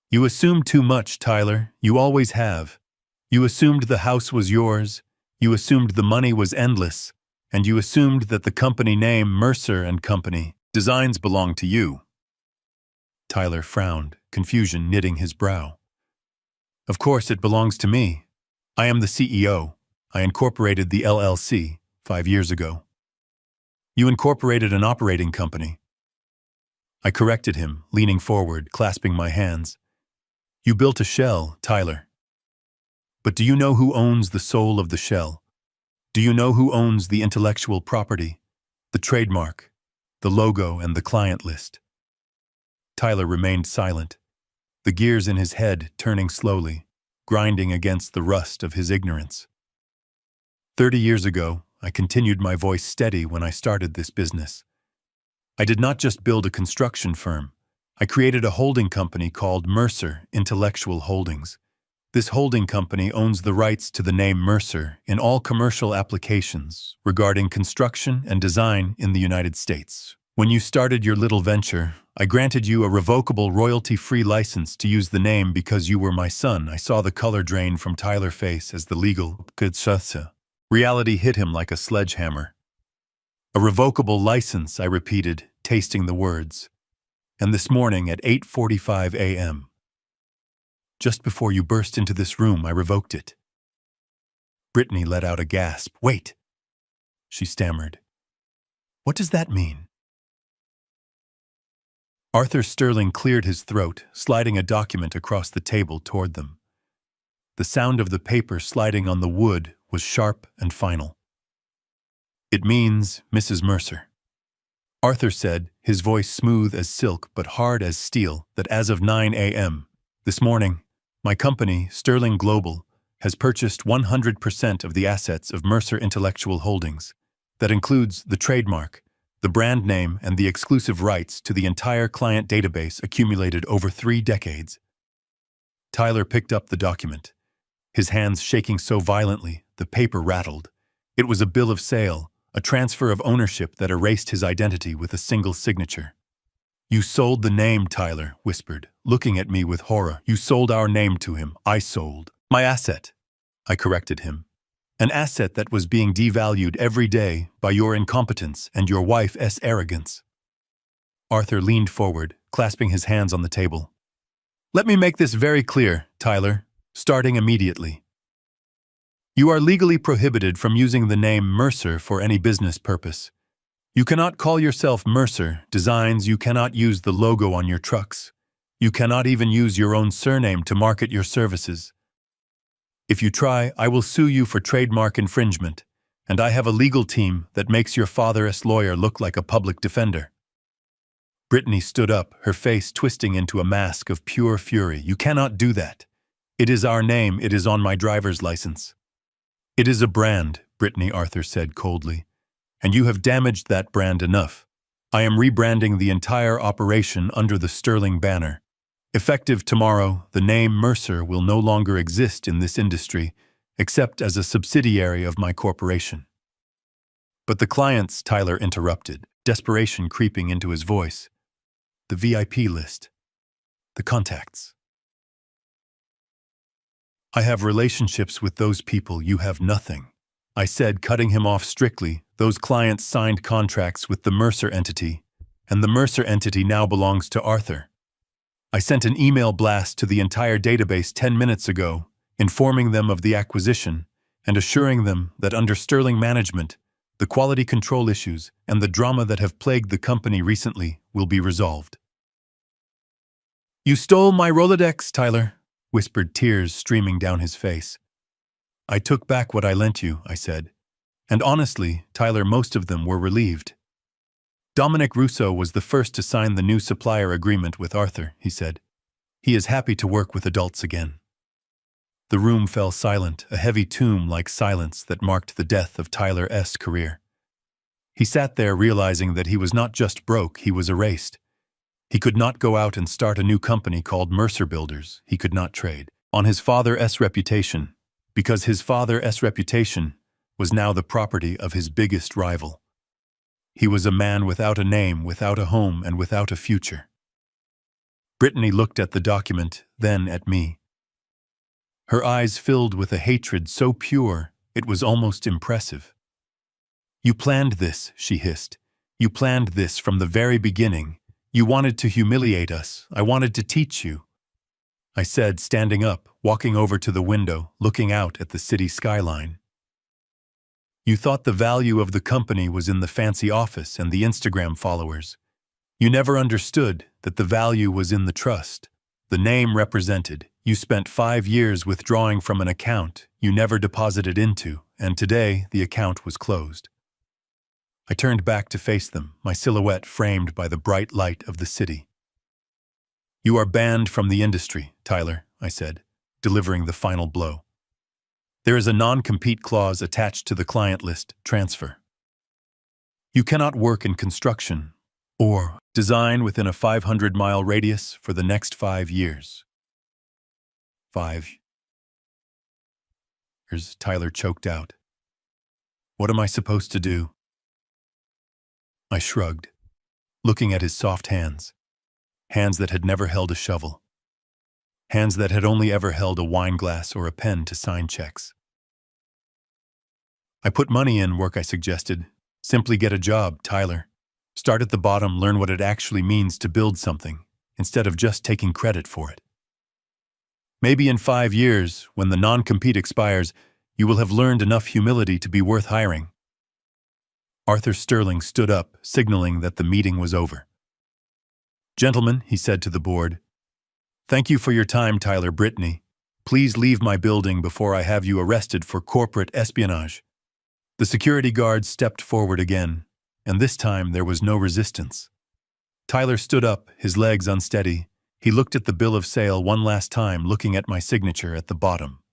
You assumed too much, Tyler. You always have. You assumed the house was yours. You assumed the money was endless. And you assumed that the company name, Mercer and Company, Designs, belonged to you. Tyler frowned, confusion knitting his brow. Of course it belongs to me. I am the CEO. I incorporated the LLC 5 years ago. You incorporated an operating company. I corrected him, leaning forward, clasping my hands. You built a shell, Tyler. But do you know who owns the soul of the shell? Do you know who owns the intellectual property, the trademark, the logo, and the client list? Tyler remained silent, the gears in his head turning slowly, grinding against the rust of his ignorance. 30 years ago, I continued, my voice steady, when I started this business. I did not just build a construction firm. I created a holding company called Mercer Intellectual Holdings. This holding company owns the rights to the name Mercer in all commercial applications regarding construction and design in the United States. When you started your little venture, I granted you a revocable royalty-free license to use the name because you were my son. I saw the color drain from Tyler's face as the legal reality hit him like a sledgehammer. A revocable license, I repeated, tasting the words. And this morning at 8:45 a.m. Just before you burst into this room, I revoked it. Brittany let out a gasp. Wait, she stammered. What does that mean? Arthur Sterling cleared his throat, sliding a document across the table toward them. The sound of the paper sliding on the wood was sharp and final. It means, Mrs. Mercer. Arthur said, his voice smooth as silk but hard as steel, that as of 9 a.m. this morning, my company, Sterling Global, has purchased 100% of the assets of Mercer Intellectual Holdings. That includes the trademark, the brand name, and the exclusive rights to the entire client database accumulated over 3 decades. Tyler picked up the document, his hands shaking so violently the paper rattled. It was a bill of sale, a transfer of ownership that erased his identity with a single signature. You sold the name, Tyler whispered, looking at me with horror. You sold our name to him. I sold my asset. I corrected him. An asset that was being devalued every day by your incompetence and your wife's arrogance. Arthur leaned forward, clasping his hands on the table. Let me make this very clear, Tyler, starting immediately. You are legally prohibited from using the name Mercer for any business purpose. You cannot call yourself Mercer Designs. You cannot use the logo on your trucks. You cannot even use your own surname to market your services. If you try, I will sue you for trademark infringement, and I have a legal team that makes your father's lawyer look like a public defender. Brittany stood up, her face twisting into a mask of pure fury. You cannot do that. It is our name. It is on my driver's license. It is a brand, Brittany, Arthur said coldly. and you have damaged that brand enough. I am rebranding the entire operation under the Sterling banner. Effective tomorrow, the name Mercer will no longer exist in this industry, except as a subsidiary of my corporation." "But the clients," Tyler interrupted, desperation creeping into his voice. "The VIP list. The contacts. I have relationships with those people, you have nothing," I said, cutting him off strictly. "Those clients signed contracts with the Mercer entity, and the Mercer entity now belongs to Arthur. I sent an email blast to the entire database 10 minutes ago, informing them of the acquisition and assuring them that under Sterling management, the quality control issues and the drama that have plagued the company recently will be resolved." "You stole my Rolodex, Tyler," whispered, tears streaming down his face. "I took back what I lent you," I said. And honestly, Tyler, most of them were relieved. "Dominic Russo was the first to sign the new supplier agreement with Arthur," he said. "He is happy to work with adults again." The room fell silent, a heavy tomb-like silence that marked the death of Tyler S.'s career. He sat there realizing that he was not just broke, he was erased. He could not go out and start a new company called Mercer Builders. He could not trade on his father's reputation, because his father's reputation was now the property of his biggest rival. He was a man without a name, without a home, and without a future. Brittany looked at the document, then at me. Her eyes filled with a hatred so pure it was almost impressive. "You planned this," she hissed. "You planned this from the very beginning. You wanted to humiliate us. I wanted to teach you," I said, standing up, walking over to the window, looking out at the city skyline. "You thought the value of the company was in the fancy office and the Instagram followers. You never understood that the value was in the trust, the name represented. You spent 5 years withdrawing from an account you never deposited into, and today the account was closed." I turned back to face them, my silhouette framed by the bright light of the city. "You are banned from the industry, Tyler," I said, delivering the final blow. "There is a non-compete clause attached to the client list transfer. You cannot work in construction or design within a 500-mile radius for the next 5 years. 5 years, Tyler choked out. "What am I supposed to do?" I shrugged, looking at his soft hands. Hands that had never held a shovel. Hands that had only ever held a wine glass or a pen to sign checks. "I put money in work," I suggested. "Simply get a job, Tyler. Start at the bottom, learn what it actually means to build something, instead of just taking credit for it. Maybe in 5 years, when the non-compete expires, you will have learned enough humility to be worth hiring." Arthur Sterling stood up, signaling that the meeting was over. "Gentlemen," he said to the board, "thank you for your time, Tyler. Brittany. Please leave my building before I have you arrested for corporate espionage." The security guards stepped forward again, and this time there was no resistance. Tyler stood up, his legs unsteady. He looked at the bill of sale one last time, looking at my signature at the bottom.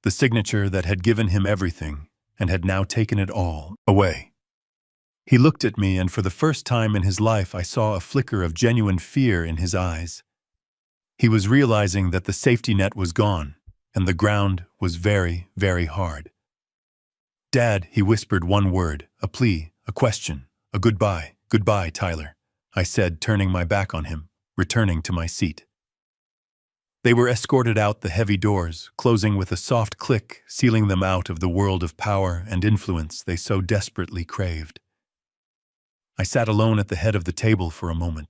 The signature that had given him everything and had now taken it all away. He looked at me, and for the first time in his life I saw a flicker of genuine fear in his eyes. He was realizing that the safety net was gone, and the ground was very, very hard. "Dad," he whispered one word, a plea, a question, a goodbye. "Goodbye, Tyler," I said, turning my back on him, returning to my seat. They were escorted out the heavy doors, closing with a soft click, sealing them out of the world of power and influence they so desperately craved. I sat alone at the head of the table for a moment.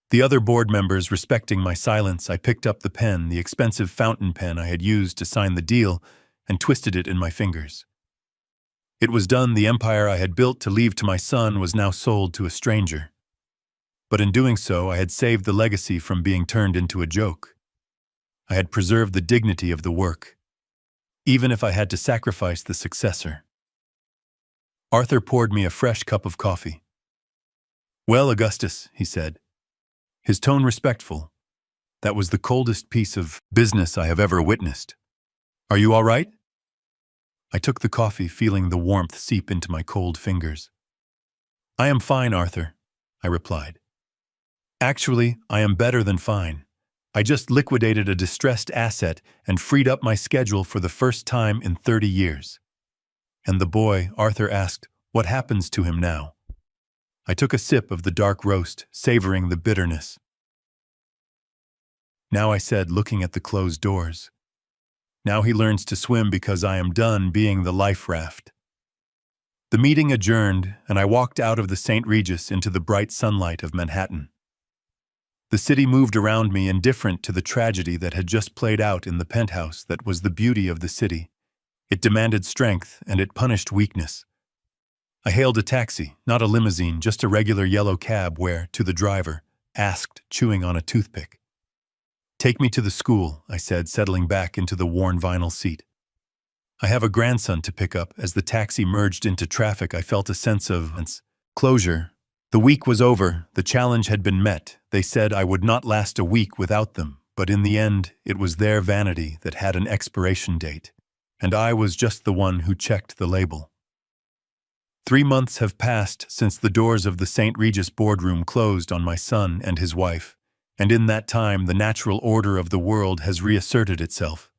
The other board members respecting my silence, I picked up the pen, the expensive fountain pen I had used to sign the deal, and twisted it in my fingers. It was done. The empire I had built to leave to my son was now sold to a stranger. But in doing so, I had saved the legacy from being turned into a joke. I had preserved the dignity of the work, even if I had to sacrifice the successor. Arthur poured me a fresh cup of coffee. "Well, Augustus," he said, his tone respectful. "That was the coldest piece of business I have ever witnessed. Are you all right?" I took the coffee, feeling the warmth seep into my cold fingers. "I am fine, Arthur," I replied. "Actually, I am better than fine. I just liquidated a distressed asset and freed up my schedule for the first time in 30 years. "And the boy," Arthur asked, "what happens to him now?" I took a sip of the dark roast, savoring the bitterness. "Now," I said, looking at the closed doors. "Now he learns to swim because I am done being the life raft." The meeting adjourned, and I walked out of the St. Regis into the bright sunlight of Manhattan. The city moved around me, indifferent to the tragedy that had just played out in the penthouse that was the beauty of the city. It demanded strength, and it punished weakness. I hailed a taxi, not a limousine, just a regular yellow cab where, to the driver, asked, chewing on a toothpick. "Take me to the school," I said, settling back into the worn vinyl seat. "I have a grandson to pick up." As the taxi merged into traffic, I felt a sense of closure. The week was over, the challenge had been met. They said I would not last a week without them, but in the end, it was their vanity that had an expiration date, and I was just the one who checked the label. 3 months have passed since the doors of the St. Regis boardroom closed on my son and his wife, and in that time the natural order of the world has reasserted itself.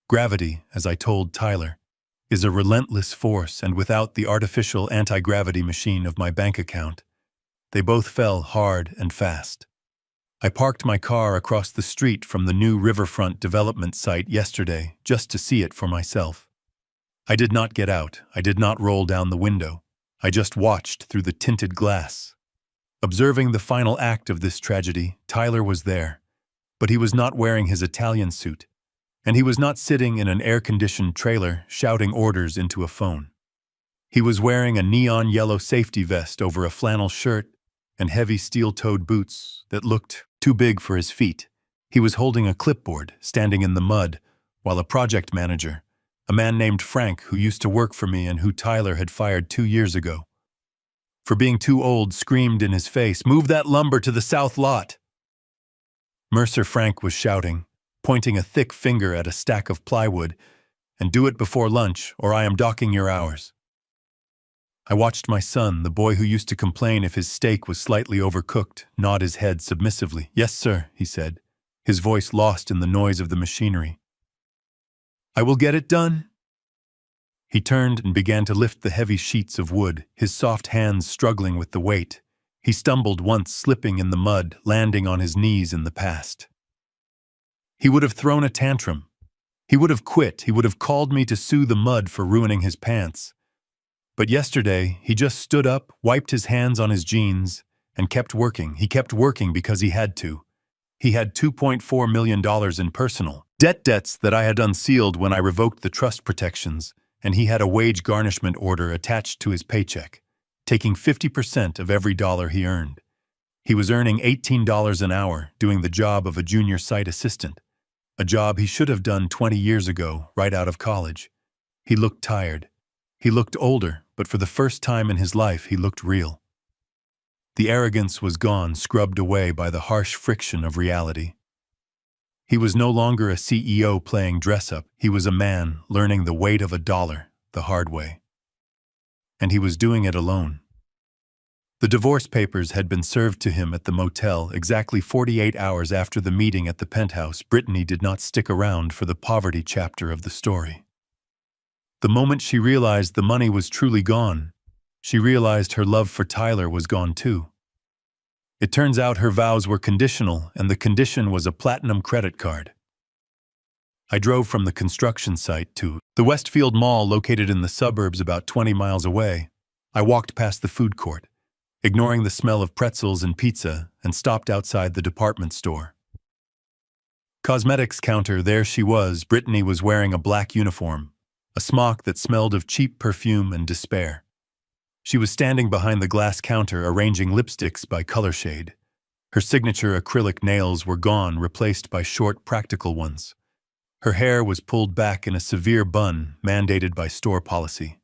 Gravity, as I told Tyler, is a relentless force, and without the artificial anti-gravity machine of my bank account, they both fell hard and fast. I parked my car across the street from the new riverfront development site yesterday just to see it for myself. I did not get out. I did not roll down the window. I just watched through the tinted glass. Observing the final act of this tragedy, Tyler was there, but he was not wearing his Italian suit, and he was not sitting in an air-conditioned trailer shouting orders into a phone. He was wearing a neon yellow safety vest over a flannel shirt and heavy steel-toed boots that looked too big for his feet. He was holding a clipboard, standing in the mud, while a project manager, a man named Frank who used to work for me and who Tyler had fired 2 years ago for being too old, screamed in his face, "Move that lumber to the south lot!" Mercer Frank was shouting, pointing a thick finger at a stack of plywood, "And do it before lunch, or I am docking your hours." I watched my son, the boy who used to complain if his steak was slightly overcooked, nod his head submissively. "Yes, sir," he said, his voice lost in the noise of the machinery. "I will get it done." He turned and began to lift the heavy sheets of wood, his soft hands struggling with the weight. He stumbled once, slipping in the mud, landing on his knees in the past. He would have thrown a tantrum. He would have quit. He would have called me to sue the mud for ruining his pants. But yesterday, he just stood up, wiped his hands on his jeans, and kept working. He kept working because he had to. He had $2.4 million in personal debts that I had unsealed when I revoked the trust protections, and he had a wage garnishment order attached to his paycheck, taking 50% of every dollar he earned. He was earning $18 an hour, doing the job of a junior site assistant, a job he should have done 20 years ago, right out of college. He looked tired. He looked older, but for the first time in his life, he looked real. The arrogance was gone, scrubbed away by the harsh friction of reality. He was no longer a CEO playing dress-up. He was a man learning the weight of a dollar the hard way. And he was doing it alone. The divorce papers had been served to him at the motel exactly 48 hours after the meeting at the penthouse. Brittany did not stick around for the poverty chapter of the story. The moment she realized the money was truly gone, she realized her love for Tyler was gone too. It turns out her vows were conditional, and the condition was a platinum credit card. I drove from the construction site to the Westfield Mall, located in the suburbs about 20 miles away. I walked past the food court, ignoring the smell of pretzels and pizza, and stopped outside the department store. Cosmetics counter, there she was. Brittany was wearing a black uniform, a smock that smelled of cheap perfume and despair. She was standing behind the glass counter, arranging lipsticks by color shade. Her signature acrylic nails were gone, replaced by short, practical ones. Her hair was pulled back in a severe bun, mandated by store policy.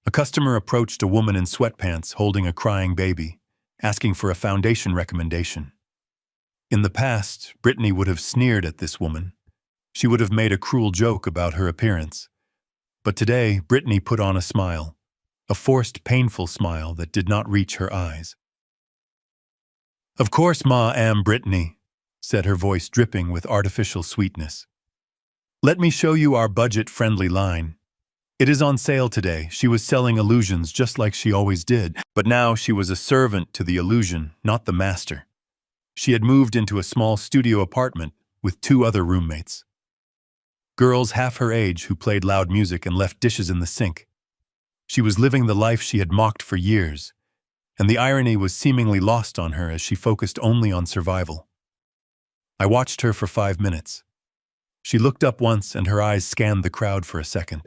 A customer approached a woman in sweatpants holding a crying baby, asking for a foundation recommendation. In the past, Brittany would have sneered at this woman. She would have made a cruel joke about her appearance. But today, Brittany put on a smile, a forced, painful smile that did not reach her eyes. "Of course, Ma am Brittany," said her voice dripping with artificial sweetness. "Let me show you our budget-friendly line. It is on sale today." She was selling illusions just like she always did, but now she was a servant to the illusion, not the master. She had moved into a small studio apartment with 2 other roommates. Girls half her age who played loud music and left dishes in the sink. She was living the life she had mocked for years, and the irony was seemingly lost on her as she focused only on survival. I watched her for 5 minutes. She looked up once and her eyes scanned the crowd for a second.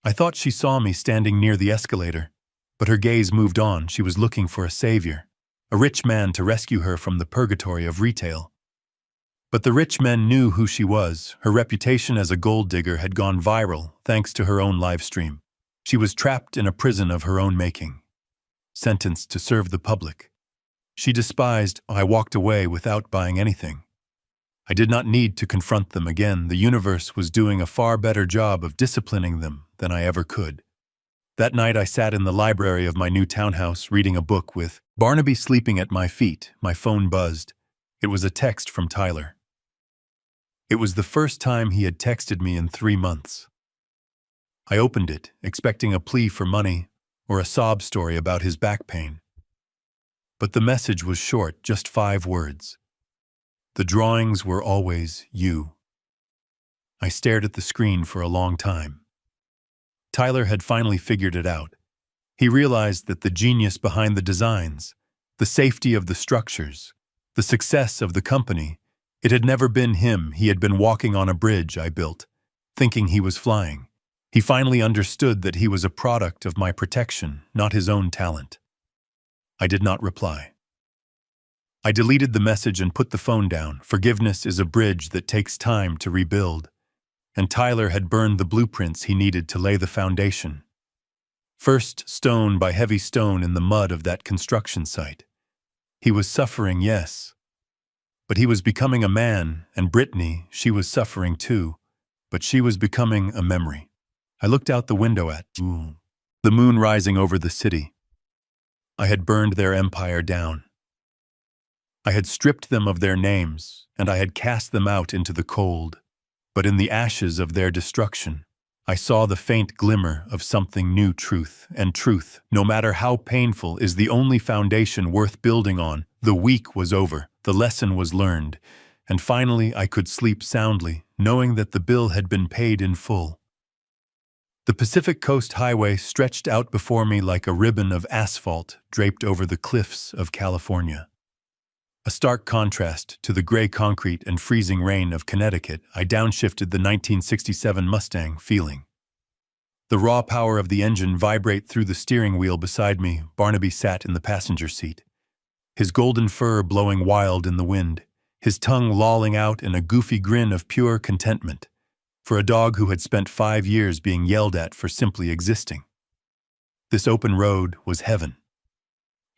I thought she saw me standing near the escalator, but her gaze moved on. She was looking for a savior, a rich man to rescue her from the purgatory of retail. But the rich men knew who she was. Her reputation as a gold digger had gone viral thanks to her own live stream. She was trapped in a prison of her own making, sentenced to serve the public. She despised. I walked away without buying anything. I did not need to confront them again. The universe was doing a far better job of disciplining them than I ever could. That night I sat in the library of my new townhouse reading a book with Barnaby sleeping at my feet. My phone buzzed. It was a text from Tyler. It was the first time he had texted me in 3 months. I opened it, expecting a plea for money or a sob story about his back pain. But the message was short, just 5 words. The drawings were always you. I stared at the screen for a long time. Tyler had finally figured it out. He realized that the genius behind the designs, the safety of the structures, the success of the company, it had never been him. He had been walking on a bridge I built, thinking he was flying. He finally understood that he was a product of my protection, not his own talent. I did not reply. I deleted the message and put the phone down. Forgiveness is a bridge that takes time to rebuild, and Tyler had burned the blueprints he needed to lay the foundation. First stone by heavy stone in the mud of that construction site. He was suffering, yes, but he was becoming a man, and Brittany, she was suffering too, but she was becoming a memory. I looked out the window at the moon rising over the city. I had burned their empire down. I had stripped them of their names, and I had cast them out into the cold. But in the ashes of their destruction, I saw the faint glimmer of something new. Truth, and truth, no matter how painful, is the only foundation worth building on. The week was over, the lesson was learned, and finally I could sleep soundly, knowing that the bill had been paid in full. The Pacific Coast Highway stretched out before me like a ribbon of asphalt draped over the cliffs of California. A stark contrast to the gray concrete and freezing rain of Connecticut, I downshifted the 1967 Mustang, feeling the raw power of the engine vibrate through the steering wheel beside me. Barnaby sat in the passenger seat, his golden fur blowing wild in the wind, his tongue lolling out in a goofy grin of pure contentment, for a dog who had spent 5 years being yelled at for simply existing. This open road was heaven.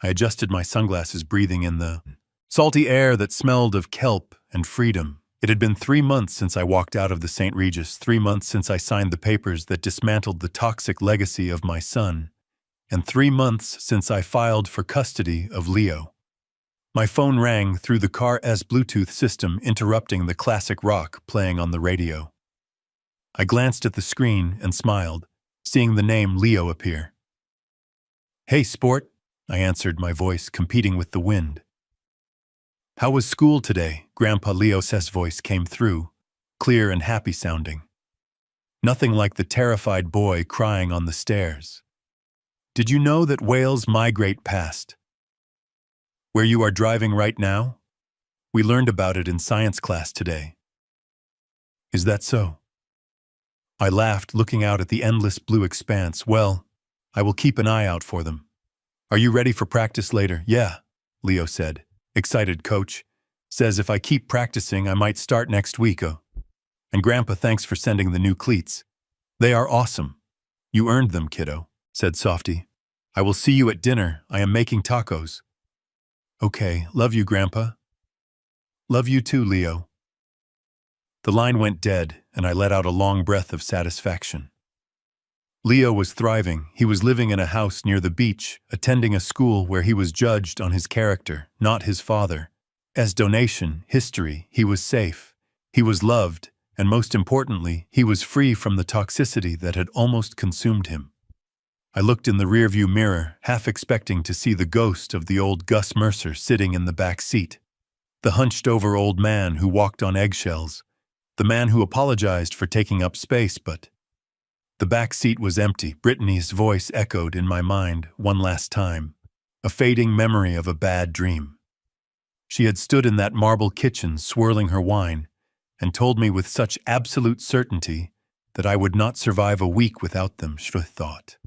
I adjusted my sunglasses, breathing in the salty air that smelled of kelp and freedom. It had been 3 months since I walked out of the St. Regis, 3 months since I signed the papers that dismantled the toxic legacy of my son, and 3 months since I filed for custody of Leo. My phone rang through the car's Bluetooth system, interrupting the classic rock playing on the radio. I glanced at the screen and smiled, seeing the name Leo appear. "Hey, sport," I answered, my voice competing with the wind. "How was school today?" Grandpa Leo's voice came through, clear and happy sounding. Nothing like the terrified boy crying on the stairs. "Did you know that whales migrate past where you are driving right now? We learned about it in science class today." "Is that so?" I laughed, looking out at the endless blue expanse. "Well, I will keep an eye out for them." "Are you ready for practice later?" "Yeah," Leo said. "Excited, coach. Says if I keep practicing, I might start next week." "Oh. And Grandpa, thanks for sending the new cleats. They are awesome." "You earned them, kiddo," said Softy. "I will see you at dinner. I am making tacos." "Okay, love you, Grandpa." "Love you too, Leo." The line went dead, and I let out a long breath of satisfaction. Leo was thriving. He was living in a house near the beach, attending a school where he was judged on his character, not his father. As donation, history, he was safe. He was loved, and most importantly, he was free from the toxicity that had almost consumed him. I looked in the rearview mirror, half expecting to see the ghost of the old Gus Mercer sitting in the back seat. The hunched-over old man who walked on eggshells. The man who apologized for taking up space, but the back seat was empty. Brittany's voice echoed in my mind one last time, a fading memory of a bad dream. She had stood in that marble kitchen swirling her wine and told me with such absolute certainty that I would not survive a week without them, she thought.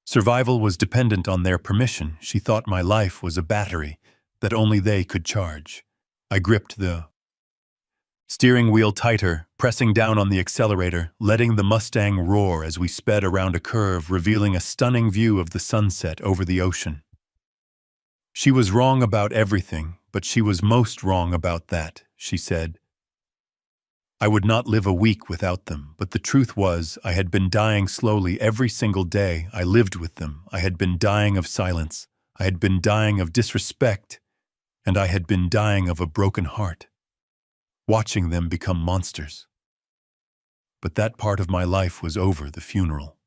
Survival was dependent on their permission. She thought my life was a battery that only they could charge. I gripped the steering wheel tighter, pressing down on the accelerator, letting the Mustang roar as we sped around a curve, revealing a stunning view of the sunset over the ocean. She was wrong about everything, but she was most wrong about that, she said. I would not live a week without them, but the truth was I had been dying slowly every single day I lived with them. I had been dying of silence. I had been dying of disrespect, and I had been dying of a broken heart, watching them become monsters. But that part of my life was over, the funeral.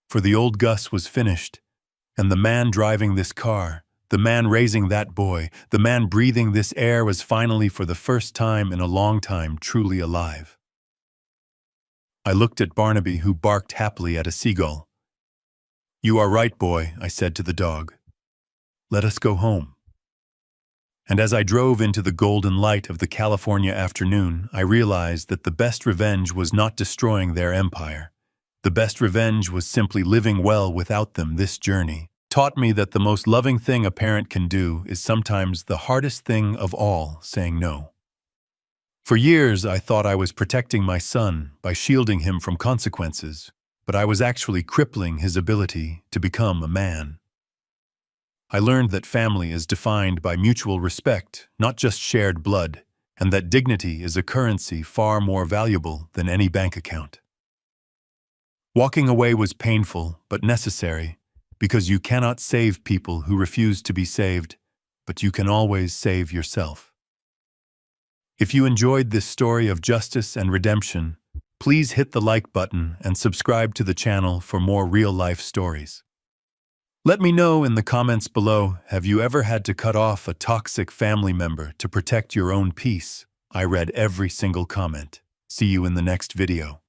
For the old Gus was finished, and the man driving this car, the man raising that boy, the man breathing this air was finally, for the first time in a long time, truly alive. I looked at Barnaby, who barked happily at a seagull. "You are right, boy," I said to the dog. "Let us go home." And as I drove into the golden light of the California afternoon, I realized that the best revenge was not destroying their empire. The best revenge was simply living well without them. This journey taught me that the most loving thing a parent can do is sometimes the hardest thing of all, saying no. For years, I thought I was protecting my son by shielding him from consequences, but I was actually crippling his ability to become a man. I learned that family is defined by mutual respect, not just shared blood, and that dignity is a currency far more valuable than any bank account. Walking away was painful, but necessary, because you cannot save people who refuse to be saved, but you can always save yourself. If you enjoyed this story of justice and redemption, please hit the like button and subscribe to the channel for more real-life stories. Let me know in the comments below, have you ever had to cut off a toxic family member to protect your own peace? I read every single comment. See you in the next video.